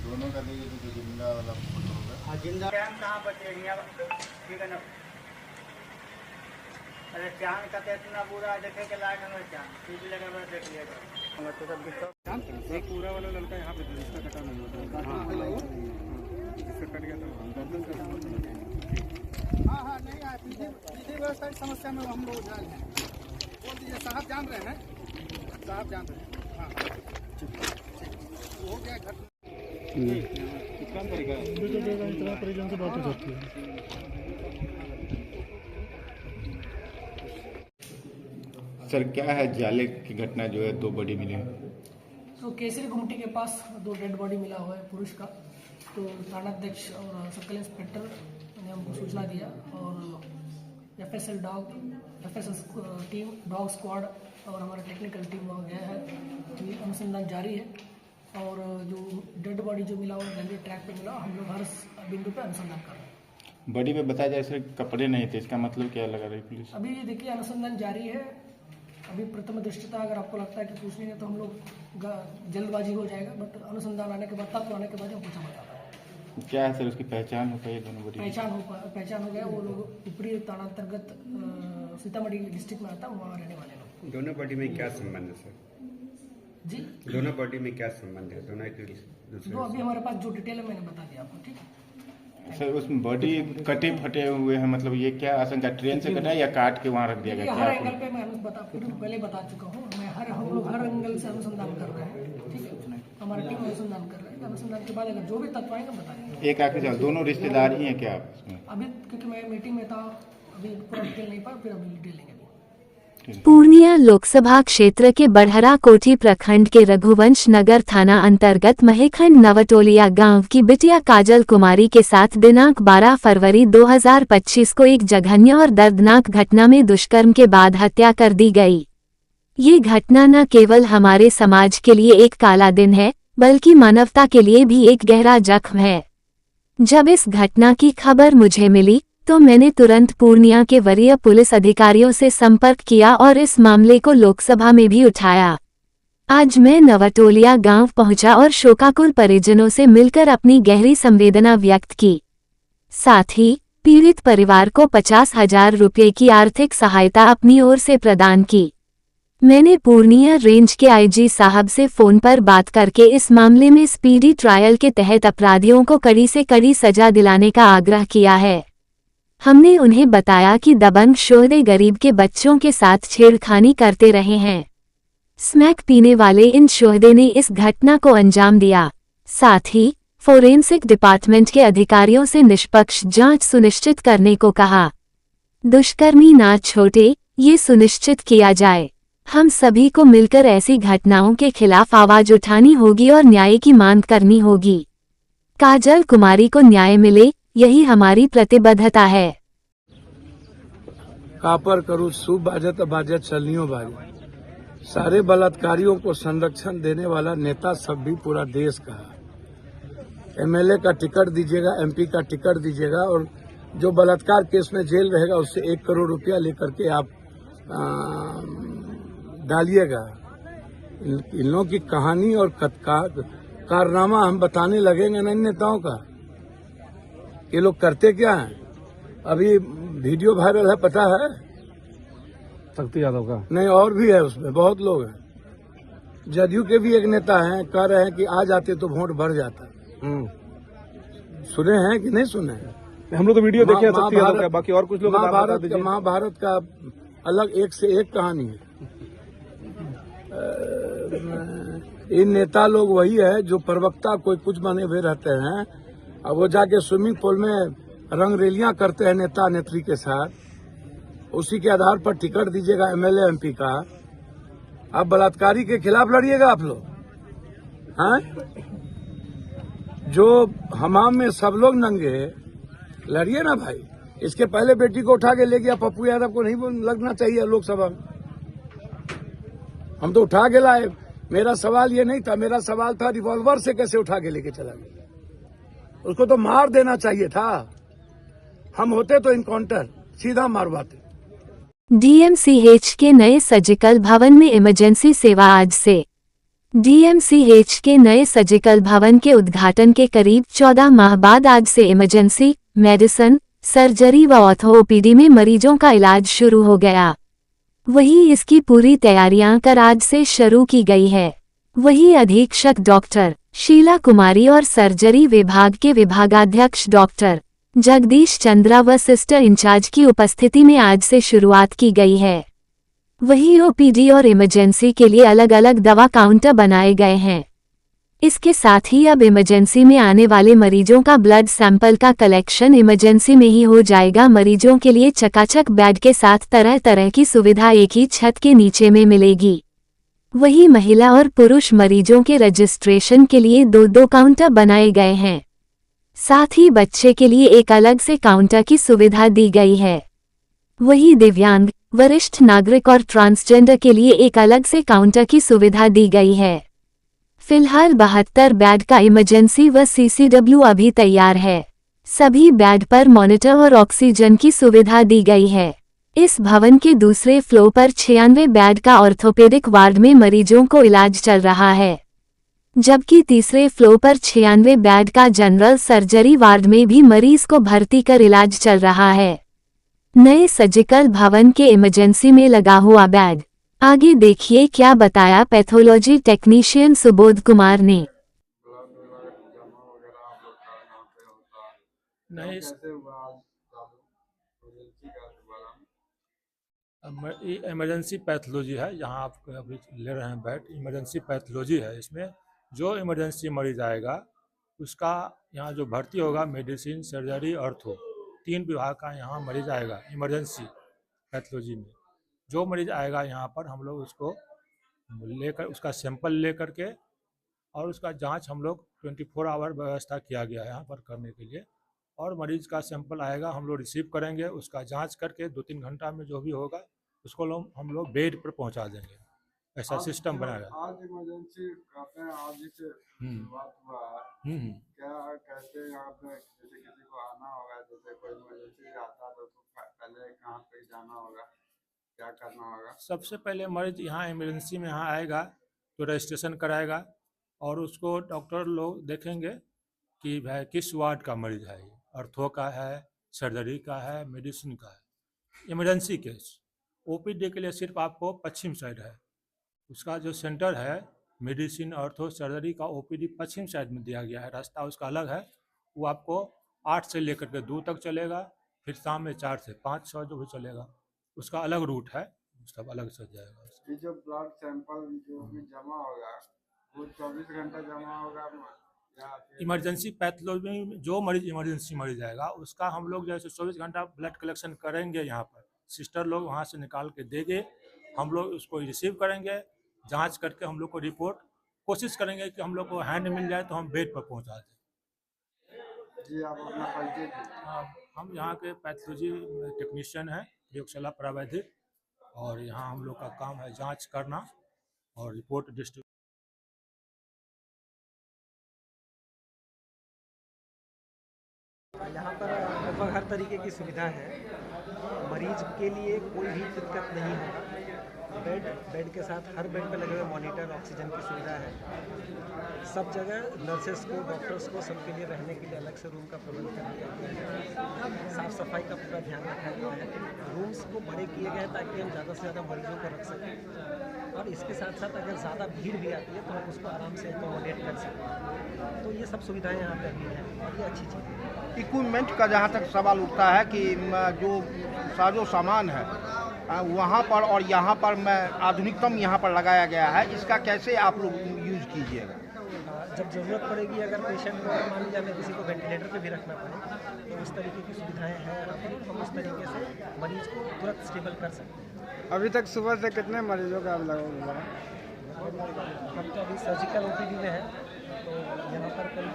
[SPEAKER 6] दोनों का देखिए तो जिंदा वाला फोटो होगा।
[SPEAKER 12] हाँ जिंदा कहाँ बचेगा, ठीक है ना। अरे चांद का तो इतना बुरा देखे के लायक हमें चांद टीवी लगा हुआ देख लिएगा। तो सब
[SPEAKER 6] पूरा वाला लड़का यहाँ पे जिसका कटा नहीं होता, जिसका कट गया था
[SPEAKER 3] हाँ हाँ नहीं आए, पीछे व्यवस्था की समस्या में हम लोग जान हैं। बोल दीजिए साहब जान रहे हैं, साहब जान रहे हैं। हाँ हो गया घटना।
[SPEAKER 6] काम करेगा
[SPEAKER 7] इतना परिजन से बात हो सकती है।
[SPEAKER 6] सर क्या है जाले की घटना जो है 2 बॉडी मिली है?
[SPEAKER 13] तो केसरी गुमटी के पास 2 डेड बॉडी मिला हुआ है पुरुष का। तो थानाध्यक्ष और सर्कल इंस्पेक्टर ने हमको सूचना दिया और एफएसएल टीम, डॉग स्क्वाड और हमारा टेक्निकल टीम वहाँ गया है। अभी अनुसंधान जारी है और जो डेड बॉडी जो मिला वो रेलवे ट्रैक पे मिला। हम लोग हर बिंदु पे अनुसंधान कर रहे हैं।
[SPEAKER 6] बॉडी पे बताया जाए सर कपड़े नहीं थे, इसका मतलब क्या लगा रही पुलिस?
[SPEAKER 13] अभी देखिए अनुसंधान जारी है। अभी प्रथम दृष्टता अगर आपको लगता है कि पूछ लेंगे तो हम लोग जल्दबाजी हो जाएगा, बट अनुसंधान आने के बाद, तत्व आने के बाद हम पूछा बता पाएंगे।
[SPEAKER 6] क्या है सर उसकी पहचान हो पाई? दोनों बॉडी
[SPEAKER 13] पहचान हो गया। वो लोग ऊपरी थाना अंतर्गत सीतामढ़ी डिस्ट्रिक्ट में आता है, वहाँ रहने वाले लोग।
[SPEAKER 14] दोनों बॉडी में क्या संबंध है सर?
[SPEAKER 13] जी
[SPEAKER 14] दोनों बॉडी में क्या संबंध है? दोनों एक दूसरे
[SPEAKER 13] तो अभी हमारे पास जो डिटेल है मैंने बता दिया आपको, ठीक है।
[SPEAKER 6] सर उसमें बॉडी कटे फटे हुए हैं, मतलब ये क्या आशंका, ट्रेन से कटा या काट के वहाँ रख दिया गया?
[SPEAKER 13] हर एंगल पे मैं पहले बता चुका हूँ। हम लोग हर एंगल से अनुसंधान कर रहे हैं, ठीक है। हमारी टीम अनुसंधान कर रहे हैं। अनुसंधान के बाद अगर जो भी तत्व आएंगे बताएंगे।
[SPEAKER 6] एक आखिरी सवाल, दोनों रिश्तेदार ही हैं क्या आपस में?
[SPEAKER 13] अभी क्योंकि मैं मीटिंग में था, अभी पूरा डिटेल नहीं पाया, फिर अभी डिटेल लेंगे।
[SPEAKER 4] पूर्णिया लोकसभा क्षेत्र के बढ़हरा कोठी प्रखंड के रघुवंश नगर थाना अंतर्गत महेखंड नवटोलिया गांव की बिटिया काजल कुमारी के साथ दिनांक 12 फरवरी 2025 को एक जघन्य और दर्दनाक घटना में दुष्कर्म के बाद हत्या कर दी गई। ये घटना न केवल हमारे समाज के लिए एक काला दिन है, बल्कि मानवता के लिए भी एक गहरा जख्म है। जब इस घटना की खबर मुझे मिली तो मैंने तुरंत पूर्णिया के वरीय पुलिस अधिकारियों से संपर्क किया और इस मामले को लोकसभा में भी उठाया। आज मैं नवटोलिया गांव पहुंचा और शोकाकुल परिजनों से मिलकर अपनी गहरी संवेदना व्यक्त की। साथ ही पीड़ित परिवार को 50,000 रुपये की आर्थिक सहायता अपनी ओर से प्रदान की। मैंने पूर्णिया रेंज के आईजी साहब से फोन पर बात करके इस मामले में स्पीडी ट्रायल के तहत अपराधियों को कड़ी से कड़ी सजा दिलाने का आग्रह किया है। हमने उन्हें बताया कि दबंग शोहदे गरीब के बच्चों के साथ छेड़खानी करते रहे हैं। स्मैक पीने वाले इन शोहदे ने इस घटना को अंजाम दिया। साथ ही फोरेंसिक डिपार्टमेंट के अधिकारियों से निष्पक्ष जांच सुनिश्चित करने को कहा। दुष्कर्मी ना छोटे, ये सुनिश्चित किया जाए। हम सभी को मिलकर ऐसी घटनाओं के खिलाफ आवाज उठानी होगी और न्याय की मांग करनी होगी। काजल कुमारी को न्याय मिले, यही हमारी प्रतिबद्धता है।
[SPEAKER 15] कापर करूँ सूप बाजत बाजत चलनियों बाजे। सारे बलात्कारियों को संरक्षण देने वाला नेता सब भी पूरा देश का है। एमएलए का टिकट दीजिएगा, एमपी का टिकट दीजिएगा और जो बलात्कार केस में जेल रहेगा उससे 1 करोड़ रुपया लेकर के आप डालिएगा। इन लोगों की कहानी और कारनामा हम बताने लगेंगे ना इन नेताओं का। ये लोग करते क्या हैं? अभी वीडियो वायरल है, पता है?
[SPEAKER 7] शक्ति यादव का
[SPEAKER 15] नहीं, और भी है उसमें, बहुत लोग हैं। जदयू के भी एक नेता हैं, कह रहे हैं कि आ जाते तो वोट बढ़ जाता। सुने हैं कि नहीं सुने हैं?
[SPEAKER 7] हम लोग तो वीडियो देखे शक्ति यादव का, बाकी और कुछ लोग
[SPEAKER 15] महाभारत का अलग एक से एक कहानी है। इन नेता लोग वही है जो प्रवक्ता कोई कुछ बने हुए रहते हैं, अब वो जाके स्विमिंग पूल में रंग रैलियां करते हैं नेता नेत्री के साथ। उसी के आधार पर टिकट दीजिएगा एमएलए एमपी का। अब बलात्कारी के खिलाफ लड़िएगा आप लोग, हैं? जो हमाम में सब लोग नंगे, लड़िए ना भाई। इसके पहले बेटी को उठा के ले गया पप्पू यादव को नहीं लगना चाहिए लोकसभा में। हम तो उठा के लाए। मेरा सवाल ये नहीं था, मेरा सवाल था रिवॉल्वर से कैसे उठा के लेके चला गया। उसको तो मार देना चाहिए था। हम होते तो इनकाउंटर सीधा मारवाते।
[SPEAKER 4] डीएमसीएच के नए सर्जिकल भवन में इमरजेंसी सेवा आज से। डीएमसीएच के नए सर्जिकल भवन के उद्घाटन के करीब 14 माह बाद आज से इमरजेंसी मेडिसिन, सर्जरी व ऑर्थो ओपीडी में मरीजों का इलाज शुरू हो गया। वहीं इसकी पूरी तैयारियां कर आज से शुरू की गई है। वहीं अधीक्षक डॉक्टर शीला कुमारी और सर्जरी विभाग के विभागाध्यक्ष डॉक्टर जगदीश चंद्रा व सिस्टर इंचार्ज की उपस्थिति में आज से शुरुआत की गई है। वहीं ओपीडी और इमरजेंसी के लिए अलग अलग दवा काउंटर बनाए गए हैं। इसके साथ ही अब इमरजेंसी में आने वाले मरीजों का ब्लड सैंपल का कलेक्शन इमरजेंसी में ही हो जाएगा। मरीजों के लिए चकाचक बेड के साथ तरह तरह की सुविधा एक ही छत के नीचे में मिलेगी। वहीं महिला और पुरुष मरीजों के रजिस्ट्रेशन के लिए दो काउंटर बनाए गए हैं। साथ ही बच्चे के लिए एक अलग से काउंटर की सुविधा दी गई है। वहीं दिव्यांग, वरिष्ठ नागरिक और ट्रांसजेंडर के लिए एक अलग से काउंटर की सुविधा दी गई है। फिलहाल 72 बेड का इमरजेंसी व सीसीडब्ल्यू अभी तैयार है। सभी बेड पर मॉनिटर और ऑक्सीजन की सुविधा दी गई है। इस भवन के दूसरे फ्लोर पर 96 बेड का ऑर्थोपेडिक वार्ड में मरीजों को इलाज चल रहा है, जबकि तीसरे फ्लोर पर 96 बेड का जनरल सर्जरी वार्ड में भी मरीज को भर्ती कर इलाज चल रहा है। नए सर्जिकल भवन के इमरजेंसी में लगा हुआ बेड। आगे देखिए क्या बताया पैथोलॉजी टेक्नीशियन सुबोध कुमार ने।
[SPEAKER 16] इमरजेंसी पैथोलॉजी है, यहाँ आप अभी ले रहे हैं बेड। इमरजेंसी पैथोलॉजी है। इसमें जो इमरजेंसी मरीज आएगा उसका यहाँ जो भर्ती होगा, मेडिसिन, सर्जरी, ऑर्थो, 3 विभाग का यहाँ मरीज आएगा। इमरजेंसी पैथोलॉजी में जो मरीज आएगा यहाँ पर हम लोग उसको लेकर उसका सैंपल ले करके और उसका जांच हम लोग 24 आवर व्यवस्था किया गया है यहाँ पर करने के लिए। और मरीज का सैंपल आएगा, हम लोग रिसीव करेंगे, उसका जांच करके 2-3 घंटा में जो भी होगा उसको हम लोग बेड पर पहुँचा देंगे। ऐसा सिस्टम बनाया।
[SPEAKER 15] आज इमरजेंसी कहते हैं, आज ही से शुरुआत हुआ है। क्या कहते हैं यहाँ पे जैसे किसी को आना होगा, जैसे कोई इमरजेंसी आता है तो पहले कहाँ पे जाना होगा, क्या करना होगा?
[SPEAKER 16] सबसे पहले मरीज यहाँ इमरजेंसी में यहाँ आएगा तो रजिस्ट्रेशन कराएगा और उसको डॉक्टर लोग देखेंगे कि भाई किस वार्ड का मरीज है, ऑर्थो का है, सर्जरी का है, मेडिसिन का है। इमरजेंसी केस ओपीडी के लिए सिर्फ आपको पश्चिम साइड है। उसका जो सेंटर है मेडिसिन, ऑर्थो, सर्जरी का ओपीडी पश्चिम साइड में दिया गया है। रास्ता उसका अलग है। वो आपको 8 से लेकर के 2 तक चलेगा, फिर शाम में 4 से 5 6 जो भी चलेगा उसका अलग रूट है, सब अलग से जाएगा।
[SPEAKER 15] ये जो ब्लड सैंपल जो भी जमा होगा वो 24 घंटा जमा होगा या
[SPEAKER 16] इमरजेंसी पैथोलॉजी में जो मरीज इमरजेंसी मरीज आएगा उसका हम लोग जैसे 24 घंटा ब्लड कलेक्शन करेंगे। यहाँ पर सिस्टर लोग वहाँ से निकाल के देंगे, हम लोग उसको रिसीव करेंगे, जांच करके हम लोग को रिपोर्ट कोशिश करेंगे कि हम लोग को हैंड मिल जाए तो हम बेड पर पहुँचा दें।
[SPEAKER 15] जी आप अपना परिचय दीजिए।
[SPEAKER 16] हम यहाँ के पैथोलॉजी टेक्नीशियन हैं, प्रयोगशाला प्रावैधिक, और यहाँ हम लोग का काम है जांच करना और रिपोर्ट डिस्ट्रीब्यूट।
[SPEAKER 17] यहाँ पर लगभग हर तरीके की सुविधा है। मरीज के लिए कोई भी दिक्कत नहीं होगा। बेड के साथ हर बेड पे लगे हुए मॉनिटर, ऑक्सीजन की सुविधा है। सब जगह नर्सेस को, डॉक्टर्स को, सबके लिए रहने के लिए अलग से रूम का प्रबंध कर दिया गया है। साफ़ सफाई का पूरा ध्यान रखा गया है। रूम्स को बड़े किए गए हैं ताकि हम ज़्यादा से ज़्यादा मरीजों को रख सकें, और इसके साथ साथ अगर ज़्यादा भीड़ भी आती है तो हम उसको आराम से एकोमोडेट कर सकते। तो ये सब सुविधाएँ यहाँ पर भी हैं और ये अच्छी चीज़ है।
[SPEAKER 12] इक्विपमेंट का जहाँ तक सवाल उठता है कि जो साजो सामान है वहाँ पर और यहाँ पर आधुनिकतम यहाँ पर लगाया गया है, इसका कैसे आप लोग यूज़ कीजिएगा?
[SPEAKER 17] जब ज़रूरत पड़ेगी, अगर पेशेंट को मान लीजिए हमें किसी को वेंटिलेटर पे भी रखना पड़े तो उस तरीके की सुविधाएं हैं यहाँ पर, हम उस तरीके से मरीज को तुरंत स्टेबल कर सकते हैं।
[SPEAKER 15] अभी तक सुबह से कितने मरीजों का लगा हुआ है?
[SPEAKER 17] हम तो अभी सर्जिकल ओपीडी में है, तो यहाँ पर करीब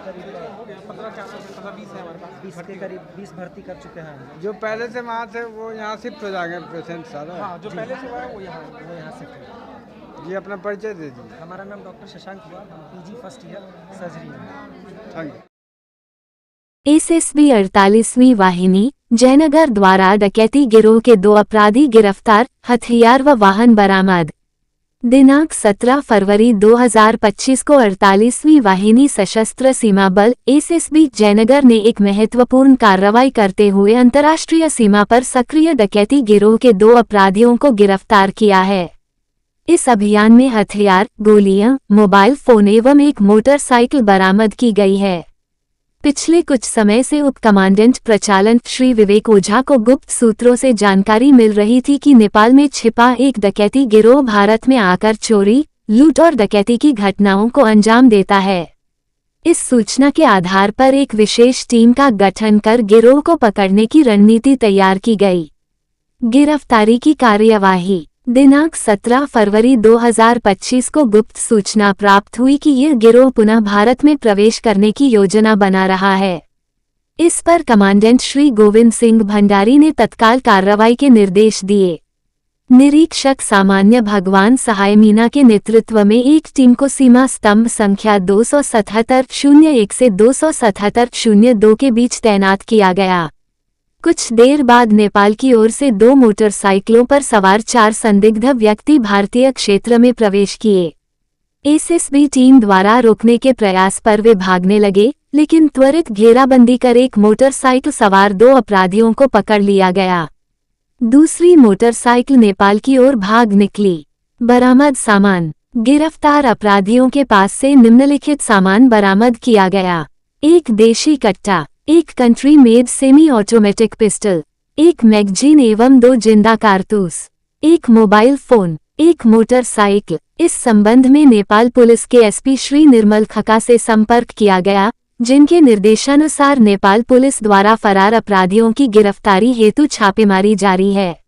[SPEAKER 17] 15-20 है हमारे पास। 20 के करीब 20 भर्ती कर चुके हैं।
[SPEAKER 15] जो पहले से वहाँ थे वो यहाँ शिफ्ट हो जाएंगे पेशेंट सारा?
[SPEAKER 17] हाँ, जो पहले से हुआ है वो यहाँ शिफ्ट हो।
[SPEAKER 15] जी अपना परिचय दीजिए।
[SPEAKER 17] हमारा नाम डॉक्टर शशांक हुआ, हम पीजी फर्स्ट ईयर सर्जरी में।
[SPEAKER 15] Thank you.
[SPEAKER 4] SSB 48वीं वाहिनी जयनगर द्वारा डकैती गिरोह के 2 अपराधी गिरफ्तार, हथियार व वाहन बरामद। दिनांक 17 फरवरी 2025 को 48वीं वाहिनी सशस्त्र सीमा बल एसएसबी जयनगर ने एक महत्वपूर्ण कार्रवाई करते हुए अंतर्राष्ट्रीय सीमा पर सक्रिय डकैती गिरोह के 2 अपराधियों को गिरफ्तार किया है। इस अभियान में हथियार, गोलियां, मोबाइल फोन एवं एक मोटरसाइकिल बरामद की गई है। पिछले कुछ समय से उप कमांडेंट प्रचालन श्री विवेक ओझा को गुप्त सूत्रों से जानकारी मिल रही थी कि नेपाल में छिपा एक डकैती गिरोह भारत में आकर चोरी, लूट और डकैती की घटनाओं को अंजाम देता है। इस सूचना के आधार पर एक विशेष टीम का गठन कर गिरोह को पकड़ने की रणनीति तैयार की गई। गिरफ्तारी की कार्यवाही दिनांक 17 फरवरी 2025 को गुप्त सूचना प्राप्त हुई कि यह गिरोह पुनः भारत में प्रवेश करने की योजना बना रहा है। इस पर कमांडेंट श्री गोविंद सिंह भंडारी ने तत्काल कार्रवाई के निर्देश दिए। निरीक्षक सामान्य भगवान सहाय मीना के नेतृत्व में एक टीम को सीमा स्तंभ संख्या 277-01 से 277-02 के बीच तैनात किया गया। कुछ देर बाद नेपाल की ओर से 2 मोटरसाइकिलों पर सवार 4 संदिग्ध व्यक्ति भारतीय क्षेत्र में प्रवेश किए। एसएसबी टीम द्वारा रोकने के प्रयास पर वे भागने लगे, लेकिन त्वरित घेराबंदी कर एक मोटरसाइकिल सवार 2 अपराधियों को पकड़ लिया गया। दूसरी मोटरसाइकिल नेपाल की ओर भाग निकली। बरामद सामान। गिरफ्तार अपराधियों के पास से निम्नलिखित सामान बरामद किया गया: एक देशी कट्टा, एक country made semi automatic pistol, एक मैगजीन एवं 2 जिंदा कारतूस, एक मोबाइल फोन, एक मोटरसाइकिल। इस संबंध में नेपाल पुलिस के एसपी श्री निर्मल खका से संपर्क किया गया, जिनके निर्देशानुसार नेपाल पुलिस द्वारा फरार अपराधियों की गिरफ्तारी हेतु छापेमारी जारी है।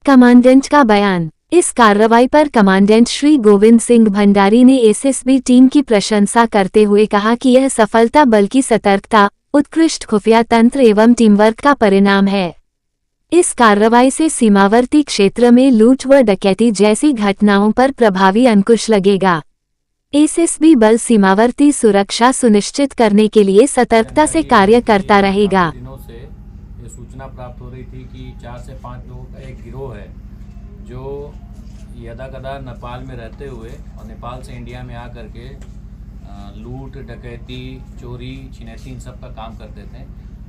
[SPEAKER 4] कमांडेंट का बयान। इस कार्रवाई पर कमांडेंट श्री गोविंद सिंह भंडारी ने एसएसबी टीम की प्रशंसा करते हुए कहा कि यह सफलता बल की सतर्कता, उत्कृष्ट खुफिया तंत्र एवं टीमवर्क का परिणाम है। इस कार्रवाई से सीमावर्ती क्षेत्र में लूट व डकैती जैसी घटनाओं पर प्रभावी अंकुश लगेगा। एसएसबी बल सीमावर्ती सुरक्षा सुनिश्चित करने के लिए सतर्कता से कार्य करता रहेगा।
[SPEAKER 18] दिनों से ये सूचना प्राप्त हो रही थी कि 4 से 5 लोगों का एक गिरोह है जो यदाकदा नेपाल में रहते हुए और नेपाल से इंडिया में आकर के लूट, डकैती, चोरी, छिनैती इन सब का काम करते थे।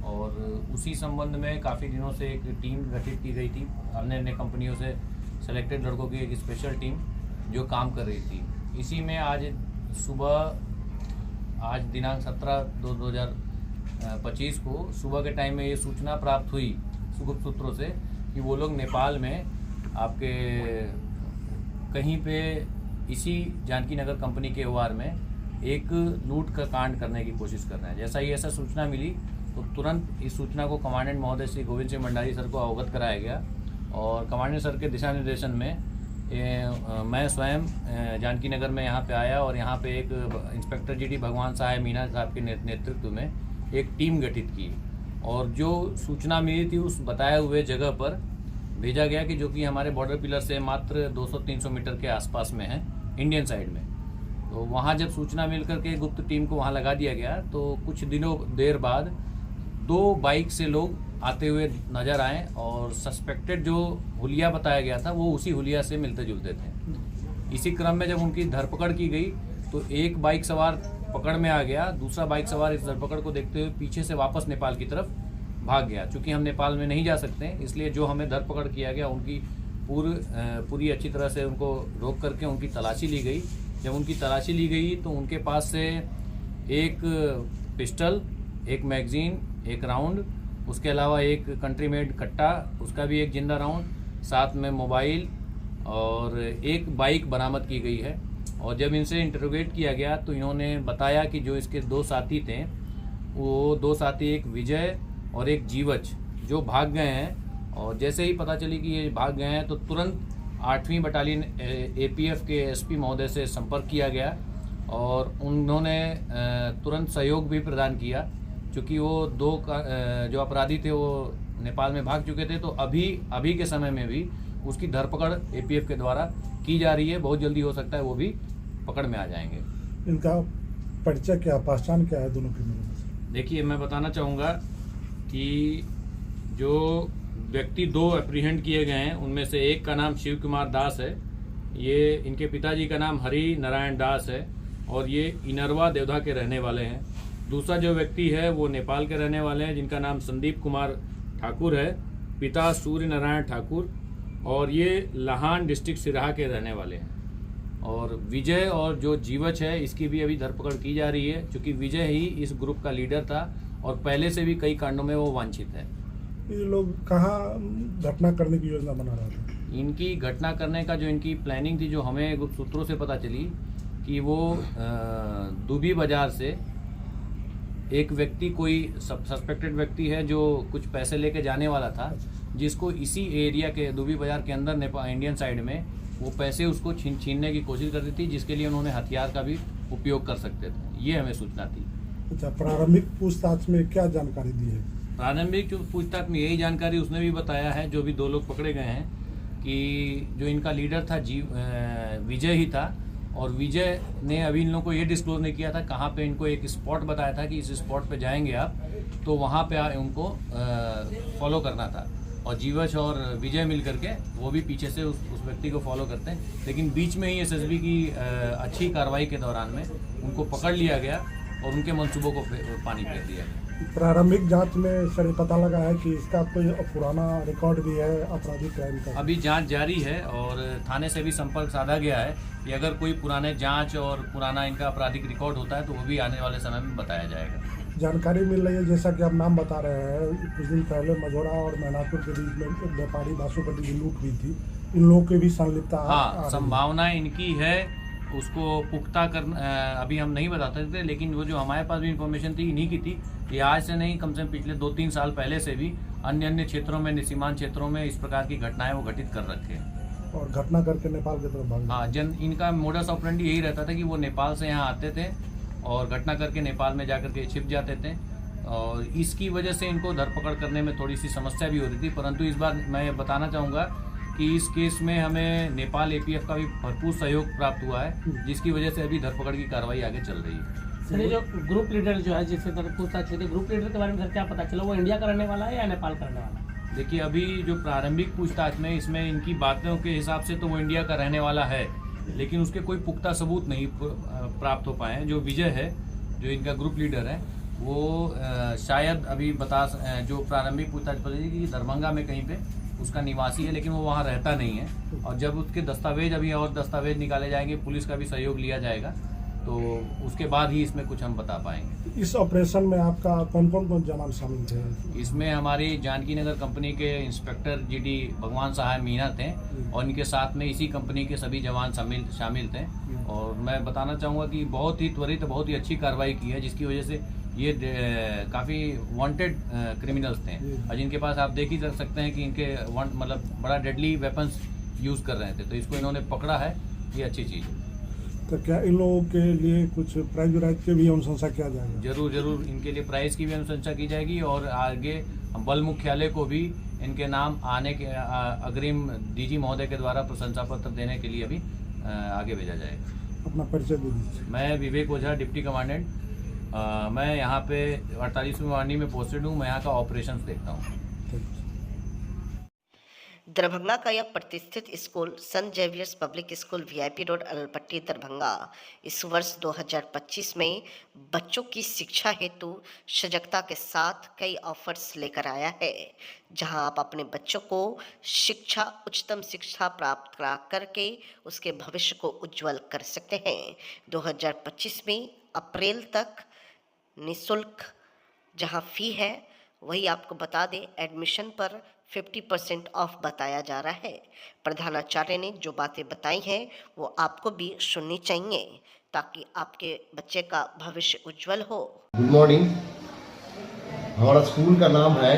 [SPEAKER 18] और उसी संबंध में काफ़ी दिनों से एक टीम गठित की गई थी। अन्य कंपनियों से सेलेक्टेड लड़कों की एक स्पेशल टीम जो काम कर रही थी। इसी में आज दिनांक 17/2/2025 को सुबह के टाइम में ये सूचना प्राप्त हुई गुप्त सूत्रों से कि वो लोग नेपाल में आपके कहीं पे इसी जानकी नगर कंपनी के ओआर में एक लूट का कांड करने की कोशिश कर रहे हैं। जैसा ही ऐसा सूचना मिली तो तुरंत इस सूचना को कमांडेंट महोदय श्री गोविंद सिंह भंडारी सर को अवगत कराया गया और कमांडेंट सर के दिशा निर्देशन में मैं स्वयं जानकी नगर में यहाँ पे आया और यहाँ पे एक इंस्पेक्टर जीडी भगवान सहाय मीना साहब के नेतृत्व में एक टीम गठित की और जो सूचना मिली थी उस बताए हुए जगह पर भेजा गया कि जो कि हमारे बॉर्डर पिलर से मात्र 200-300 मीटर के आसपास में है इंडियन साइड में। तो वहाँ जब सूचना मिल करके गुप्त टीम को वहाँ लगा दिया गया तो कुछ देर बाद 2 बाइक से लोग आते हुए नज़र आए और सस्पेक्टेड जो हुलिया बताया गया था वो उसी हुलिया से मिलते जुलते थे। इसी क्रम में जब उनकी धरपकड़ की गई तो एक बाइक सवार पकड़ में आ गया, दूसरा बाइक सवार इस धरपकड़ को देखते हुए पीछे से वापस नेपाल की तरफ भाग गया। चूँकि हम नेपाल में नहीं जा सकते इसलिए जो हमें धरपकड़ किया गया उनकी पूरी अच्छी तरह से उनको रोक करके उनकी तलाशी ली गई। जब उनकी तलाशी ली गई तो उनके पास से एक पिस्टल, एक मैगजीन, एक राउंड, उसके अलावा एक कंट्री मेड कट्टा, उसका भी एक जिंदा राउंड, साथ में मोबाइल और एक बाइक बरामद की गई है। और जब इनसे इंटरोगेट किया गया तो इन्होंने बताया कि जो इसके 2 साथी थे वो 2 साथी एक विजय और एक जीवच जो भाग गए हैं। और जैसे ही पता चली कि ये भाग गए हैं तो तुरंत 8वीं बटालियन एपीएफ के एसपी महोदय से संपर्क किया गया और उन्होंने तुरंत सहयोग भी प्रदान किया। चूँकि वो 2 जो अपराधी थे वो नेपाल में भाग चुके थे तो अभी के समय में भी उसकी धरपकड़ एपीएफ के द्वारा की जा रही है। बहुत जल्दी हो सकता है वो भी पकड़ में आ जाएंगे।
[SPEAKER 19] इनका परिचय क्या, पहचान क्या है दोनों की?
[SPEAKER 18] देखिए मैं बताना चाहूँगा कि जो व्यक्ति 2 अप्रीहेंड किए गए हैं उनमें से एक का नाम शिव कुमार दास है, ये इनके पिताजी का नाम हरि नारायण दास है और ये इनरवा देवधा के रहने वाले हैं। दूसरा जो व्यक्ति है वो नेपाल के रहने वाले हैं जिनका नाम संदीप कुमार ठाकुर है, पिता सूर्य नारायण ठाकुर, और ये लाहान डिस्ट्रिक्ट सिराहा के रहने वाले हैं। और विजय और जो जीवच है इसकी भी अभी धरपकड़ की जा रही है, क्योंकि विजय ही इस ग्रुप का लीडर था और पहले से भी कई कांडों में वो वांछित है।
[SPEAKER 19] ये लोग कहाँ घटना करने की योजना बना रहे थे?
[SPEAKER 18] इनकी घटना करने का जो इनकी प्लानिंग थी, जो हमें गुप्त सूत्रों से पता चली कि वो दुबी बाजार से एक व्यक्ति, कोई सस्पेक्टेड व्यक्ति है जो कुछ पैसे लेके जाने वाला था, जिसको इसी एरिया के दुबी बाजार के अंदर नेपाल इंडियन साइड में वो पैसे उसको छीनने की कोशिश करती थी, जिसके लिए उन्होंने हथियार का भी उपयोग कर सकते थे। ये हमें सूचना थी।
[SPEAKER 19] अच्छा, प्रारंभिक पूछताछ में क्या जानकारी दी है?
[SPEAKER 18] प्रारंभिक पूछताछ में यही जानकारी उसने भी बताया है, जो भी 2 लोग पकड़े गए हैं, कि जो इनका लीडर था विजय ही था, और विजय ने अभी इन लोगों को ये डिस्क्लोज नहीं किया था कहाँ पे। इनको एक स्पॉट बताया था कि इस स्पॉट पे जाएंगे आप, तो वहाँ पे उनको फॉलो करना था, और जीवच और विजय मिल करके वो भी पीछे से उस व्यक्ति को फॉलो करते हैं। लेकिन बीच में ही एसएसबी की अच्छी कार्रवाई के दौरान में उनको पकड़ लिया गया और उनके मंसूबों को पानी फेर दिया।
[SPEAKER 19] प्रारंभिक जांच में सर ये पता लगा है कि इसका कोई पुराना रिकॉर्ड भी है आपराधिक क्राइम का?
[SPEAKER 18] अभी जांच जारी है और थाने से भी संपर्क साधा गया है कि अगर कोई पुराने जांच और पुराना इनका आपराधिक रिकॉर्ड होता है तो वो भी आने वाले समय में बताया जाएगा।
[SPEAKER 19] जानकारी मिल रही है, जैसा कि आप नाम बता रहे हैं, कुछ दिन पहले मझौरा और मैनापुर के बीच में एक व्यापारी बासुपट्टी की लूट हुई थी, इन लोगों के भी संलिप्तता?
[SPEAKER 18] हाँ, संभावना इनकी है, उसको पुख्ता कर अभी हम नहीं बताते थे, लेकिन वो जो हमारे पास भी इंफॉर्मेशन थी इन्हीं की थी। ये आज से नहीं, कम से कम पिछले 2-3 साल पहले से भी अन्य क्षेत्रों में, सीमांत क्षेत्रों में इस प्रकार की घटनाएं वो घटित कर रखे हैं
[SPEAKER 19] और घटना करके नेपाल की तरफ भाग।
[SPEAKER 18] हाँ, इनका मोडस ऑपरेंडी यही रहता था कि वो नेपाल से यहाँ आते थे और घटना करके नेपाल में जाकर के छिप जाते थे, और इसकी वजह से इनको धरपकड़ करने में थोड़ी सी समस्या भी होती थी। परंतु इस बार मैं बताना चाहूँगा कि इस केस में हमें नेपाल एपीएफ का भी भरपूर सहयोग प्राप्त हुआ है, जिसकी वजह से अभी धरपकड़ की कार्रवाई आगे चल रही है।
[SPEAKER 13] सर, जो ग्रुप लीडर जो है जिससे पूछताछ हुई, ग्रुप लीडर के बारे में सर क्या पता चला, वो इंडिया का रहने वाला है या नेपाल का रहने वाला है?
[SPEAKER 18] देखिए, अभी जो प्रारंभिक पूछताछ में इसमें इनकी बातों के हिसाब से तो वो इंडिया का रहने वाला है, लेकिन उसके कोई पुख्ता सबूत नहीं प्राप्त हो पाए हैं। जो विजय है, जो इनका ग्रुप लीडर है, वो शायद अभी जो प्रारंभिक पूछताछ पता कि दरभंगा में कहीं पे उसका निवासी है, लेकिन वो वहाँ रहता नहीं है। और जब उसके दस्तावेज, अभी और दस्तावेज निकाले जाएंगे, पुलिस का भी सहयोग लिया जाएगा, तो उसके बाद ही इसमें कुछ हम बता पाएंगे।
[SPEAKER 19] इस ऑपरेशन में आपका कौन कौन जवान शामिल थे?
[SPEAKER 18] इसमें हमारी जानकी नगर कंपनी के इंस्पेक्टर जीडी भगवान सहाय मीना थे, और इनके साथ में इसी कंपनी के सभी जवान शामिल थे। और मैं बताना चाहूँगा कि बहुत ही त्वरित, बहुत ही अच्छी कार्रवाई की है, जिसकी वजह से ये काफ़ी वांटेड क्रिमिनल्स थे, और जिनके पास आप देख ही सकते हैं कि इनके मतलब बड़ा डेडली वेपन्स यूज़ कर रहे थे, तो इसको इन्होंने पकड़ा है, ये अच्छी चीज़ है।
[SPEAKER 19] तो क्या इन लोगों के लिए कुछ प्राइज व्राइज की भी अनुशंसा किया जाएगा?
[SPEAKER 18] जरूर जरूर, इनके लिए प्राइज की भी अनुशंसा की जाएगी, और आगे बल मुख्यालय को भी इनके नाम आने के अग्रिम डीजी महोदय के द्वारा प्रशंसा पत्र देने के लिए भी आगे भेजा जाएगा।
[SPEAKER 19] अपना परिचय दे दीजिए।
[SPEAKER 18] मैं विवेक ओझा, डिप्टी कमांडेंट। मैं यहाँ पे 48वीं वार्नी में पोस्टेड हूँ। मैं यहाँ का ऑपरेशंस देखता हूँ।
[SPEAKER 1] दरभंगा का यह प्रतिष्ठित school saint Xavier's public school VIP road Alapatti Darbhanga इस वर्ष 2025 में बच्चों की शिक्षा हेतु सजगता के साथ कई ऑफर्स लेकर आया है, जहां आप अपने बच्चों को उच्चतम शिक्षा प्राप्त करा करके उसके भविष्य को उज्जवल कर सकते हैं। 2025 में अप्रैल तक निःशुल्क जहां फी है, वही आपको बता दें, एडमिशन पर 50% ऑफ बताया जा रहा है। प्रधानाचार्य ने जो बातें बताई हैं वो आपको भी सुननी चाहिए, ताकि आपके बच्चे का भविष्य उज्जवल हो।
[SPEAKER 8] Good morning. हमारा स्कूल का नाम है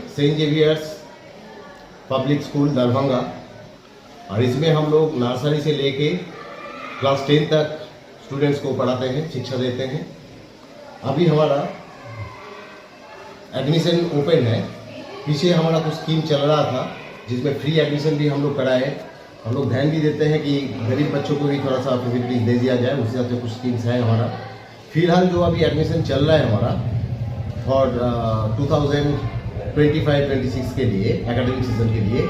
[SPEAKER 8] Saint Xavier's public school Darbhanga, और इसमें हम लोग नर्सरी से लेके क्लास 10 तक स्टूडेंट्स को पढ़ाते हैं, शिक्षा देते हैं। अभी हमारा एडमिशन ओपन है। पीछे हमारा कुछ स्कीम चल रहा था जिसमें फ्री एडमिशन भी हम लोग कराए। हम लोग ध्यान भी देते हैं कि गरीब बच्चों को भी थोड़ा सा फैसिलिटीज दे दिया जाए, उस हिसाब से कुछ स्कीम्स है हमारा। फिलहाल जो अभी एडमिशन चल रहा है हमारा फॉर 25-26 के लिए एकेडमिक सीजन के लिए।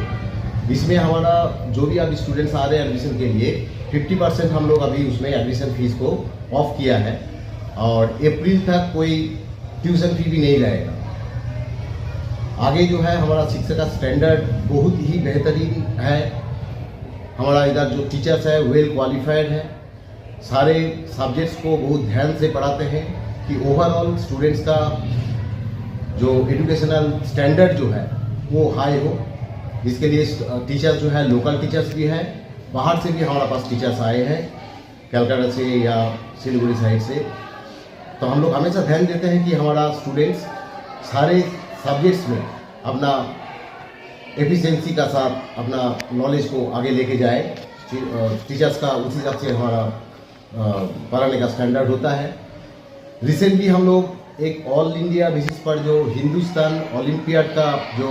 [SPEAKER 8] इसमें हमारा जो भी अभी स्टूडेंट्स आ रहे हैं एडमिशन के लिए 50% हम लोग अभी उसमें एडमिशन फीस को ऑफ किया है और अप्रैल तक कोई ट्यूशन फी भी नहीं रहेगा। आगे जो है हमारा शिक्षा का स्टैंडर्ड बहुत ही बेहतरीन है। हमारा इधर जो टीचर्स है वेल क्वालिफाइड है, सारे सब्जेक्ट्स को बहुत ध्यान से पढ़ाते हैं कि ओवरऑल स्टूडेंट्स का जो एजुकेशनल स्टैंडर्ड जो है वो हाई हो। इसके लिए टीचर्स जो है लोकल टीचर्स भी हैं, बाहर से भी हमारे पास टीचर्स आए हैं कलकत्ता से या सिलीगुड़ी साइड से। तो हम लोग हमेशा ध्यान देते हैं कि हमारा स्टूडेंट्स सारे सब्जेक्ट्स में अपना एफिशिएंसी का साथ अपना नॉलेज को आगे लेके जाए। टीचर्स का उसी हिसाब से हमारा पढ़ाने का स्टैंडर्ड होता है। रिसेंटली हम लोग एक ऑल इंडिया बेसिस पर जो हिंदुस्तान ओलंपियाड का जो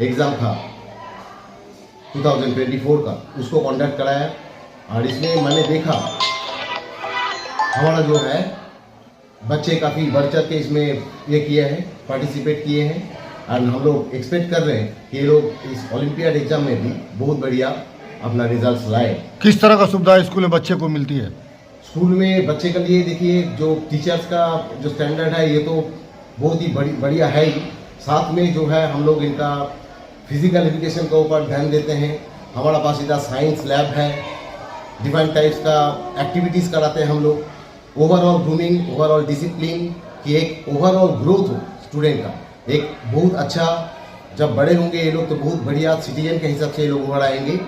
[SPEAKER 8] एग्ज़ाम था 2024 का, उसको कंडक्ट कराया और इसमें मैंने देखा हमारा जो है बच्चे काफ़ी बढ़ चढ़ के इसमें ये किए हैं, पार्टिसिपेट किए हैं और हम लोग एक्सपेक्ट कर रहे हैं कि ये लोग इस ओलंपियाड एग्ज़ाम में भी बहुत बढ़िया अपना रिजल्ट्स लाए।
[SPEAKER 20] किस तरह का सुविधा स्कूल में बच्चे को मिलती है?
[SPEAKER 8] स्कूल में बच्चे के लिए देखिए जो टीचर्स का जो स्टैंडर्ड है ये तो बहुत ही बढ़िया है ही, साथ में जो है हम लोग इनका फिजिकल एजुकेशन के ऊपर ध्यान देते हैं। हमारा पास इधर साइंस लैब है, डिफरेंट टाइप्स का एक्टिविटीज़ कराते हैं हम लोग। ओवरऑल ग्रूमिंग, ओवरऑल डिसिप्लिन की एक ओवरऑल ग्रोथ हो स्टूडेंट का, एक बहुत अच्छा, जब बड़े होंगे ये लोग तो बहुत बढ़िया सिटीजन के हिसाब से ये लोग उभर आएंगे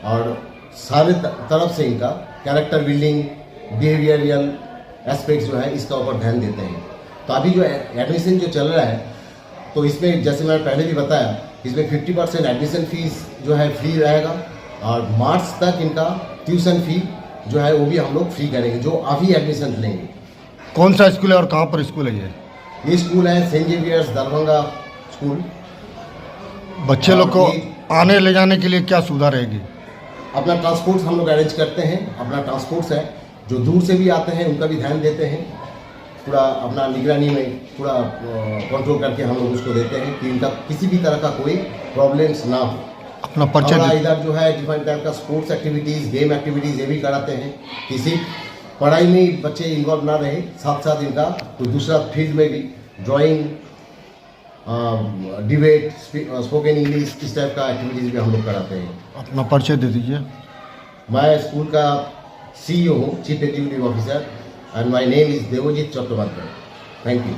[SPEAKER 8] और सारे तरफ से इनका कैरेक्टर बिल्डिंग, बिहेवियरल एस्पेक्ट्स जो है इसका ऊपर ध्यान देते हैं। तो अभी जो एडमिशन जो चल रहा है तो इसमें जैसे मैंने पहले भी बताया, इसमें 50% एडमिशन फीस जो है फ्री रहेगा और मार्च तक इनका ट्यूशन फी जो है वो भी हम लोग फ्री करेंगे जो अभी एडमिशन लेंगे।
[SPEAKER 20] कौन सा स्कूल है और कहाँ पर स्कूल है
[SPEAKER 8] ये स्कूल है सेंट जेवियर्स दरभंगा स्कूल।
[SPEAKER 20] बच्चे लोग को आने ले जाने के लिए क्या सुविधा रहेगी?
[SPEAKER 8] अपना ट्रांसपोर्ट हम लोग अरेंज करते हैं, अपना ट्रांसपोर्ट्स है, जो दूर से भी आते हैं उनका भी ध्यान देते हैं, पूरा अपना निगरानी में पूरा कंट्रोल करके हम लोग उसको देते हैं कि इनका किसी भी तरह का कोई प्रॉब्लम्स ना हो।
[SPEAKER 20] अपना परिचय
[SPEAKER 8] इधर जो है डिफरेंट टाइप का स्पोर्ट्स एक्टिविटीज़, गेम एक्टिविटीज़ ये भी कराते हैं कि सिर्फ पढ़ाई में बच्चे इन्वॉल्व ना रहे, साथ साथ इनका कोई दूसरा फील्ड में भी ड्राइंग, डिबेट, स्पोकन इंग्लिश, इस टाइप का एक्टिविटीज़ भी हम लोग कराते हैं।
[SPEAKER 20] अपना परिचय दे दीजिए।
[SPEAKER 8] मैं स्कूल का CEO हूँ, chief executive officer, and my name is Devjit Chattopadhyay. Thank you.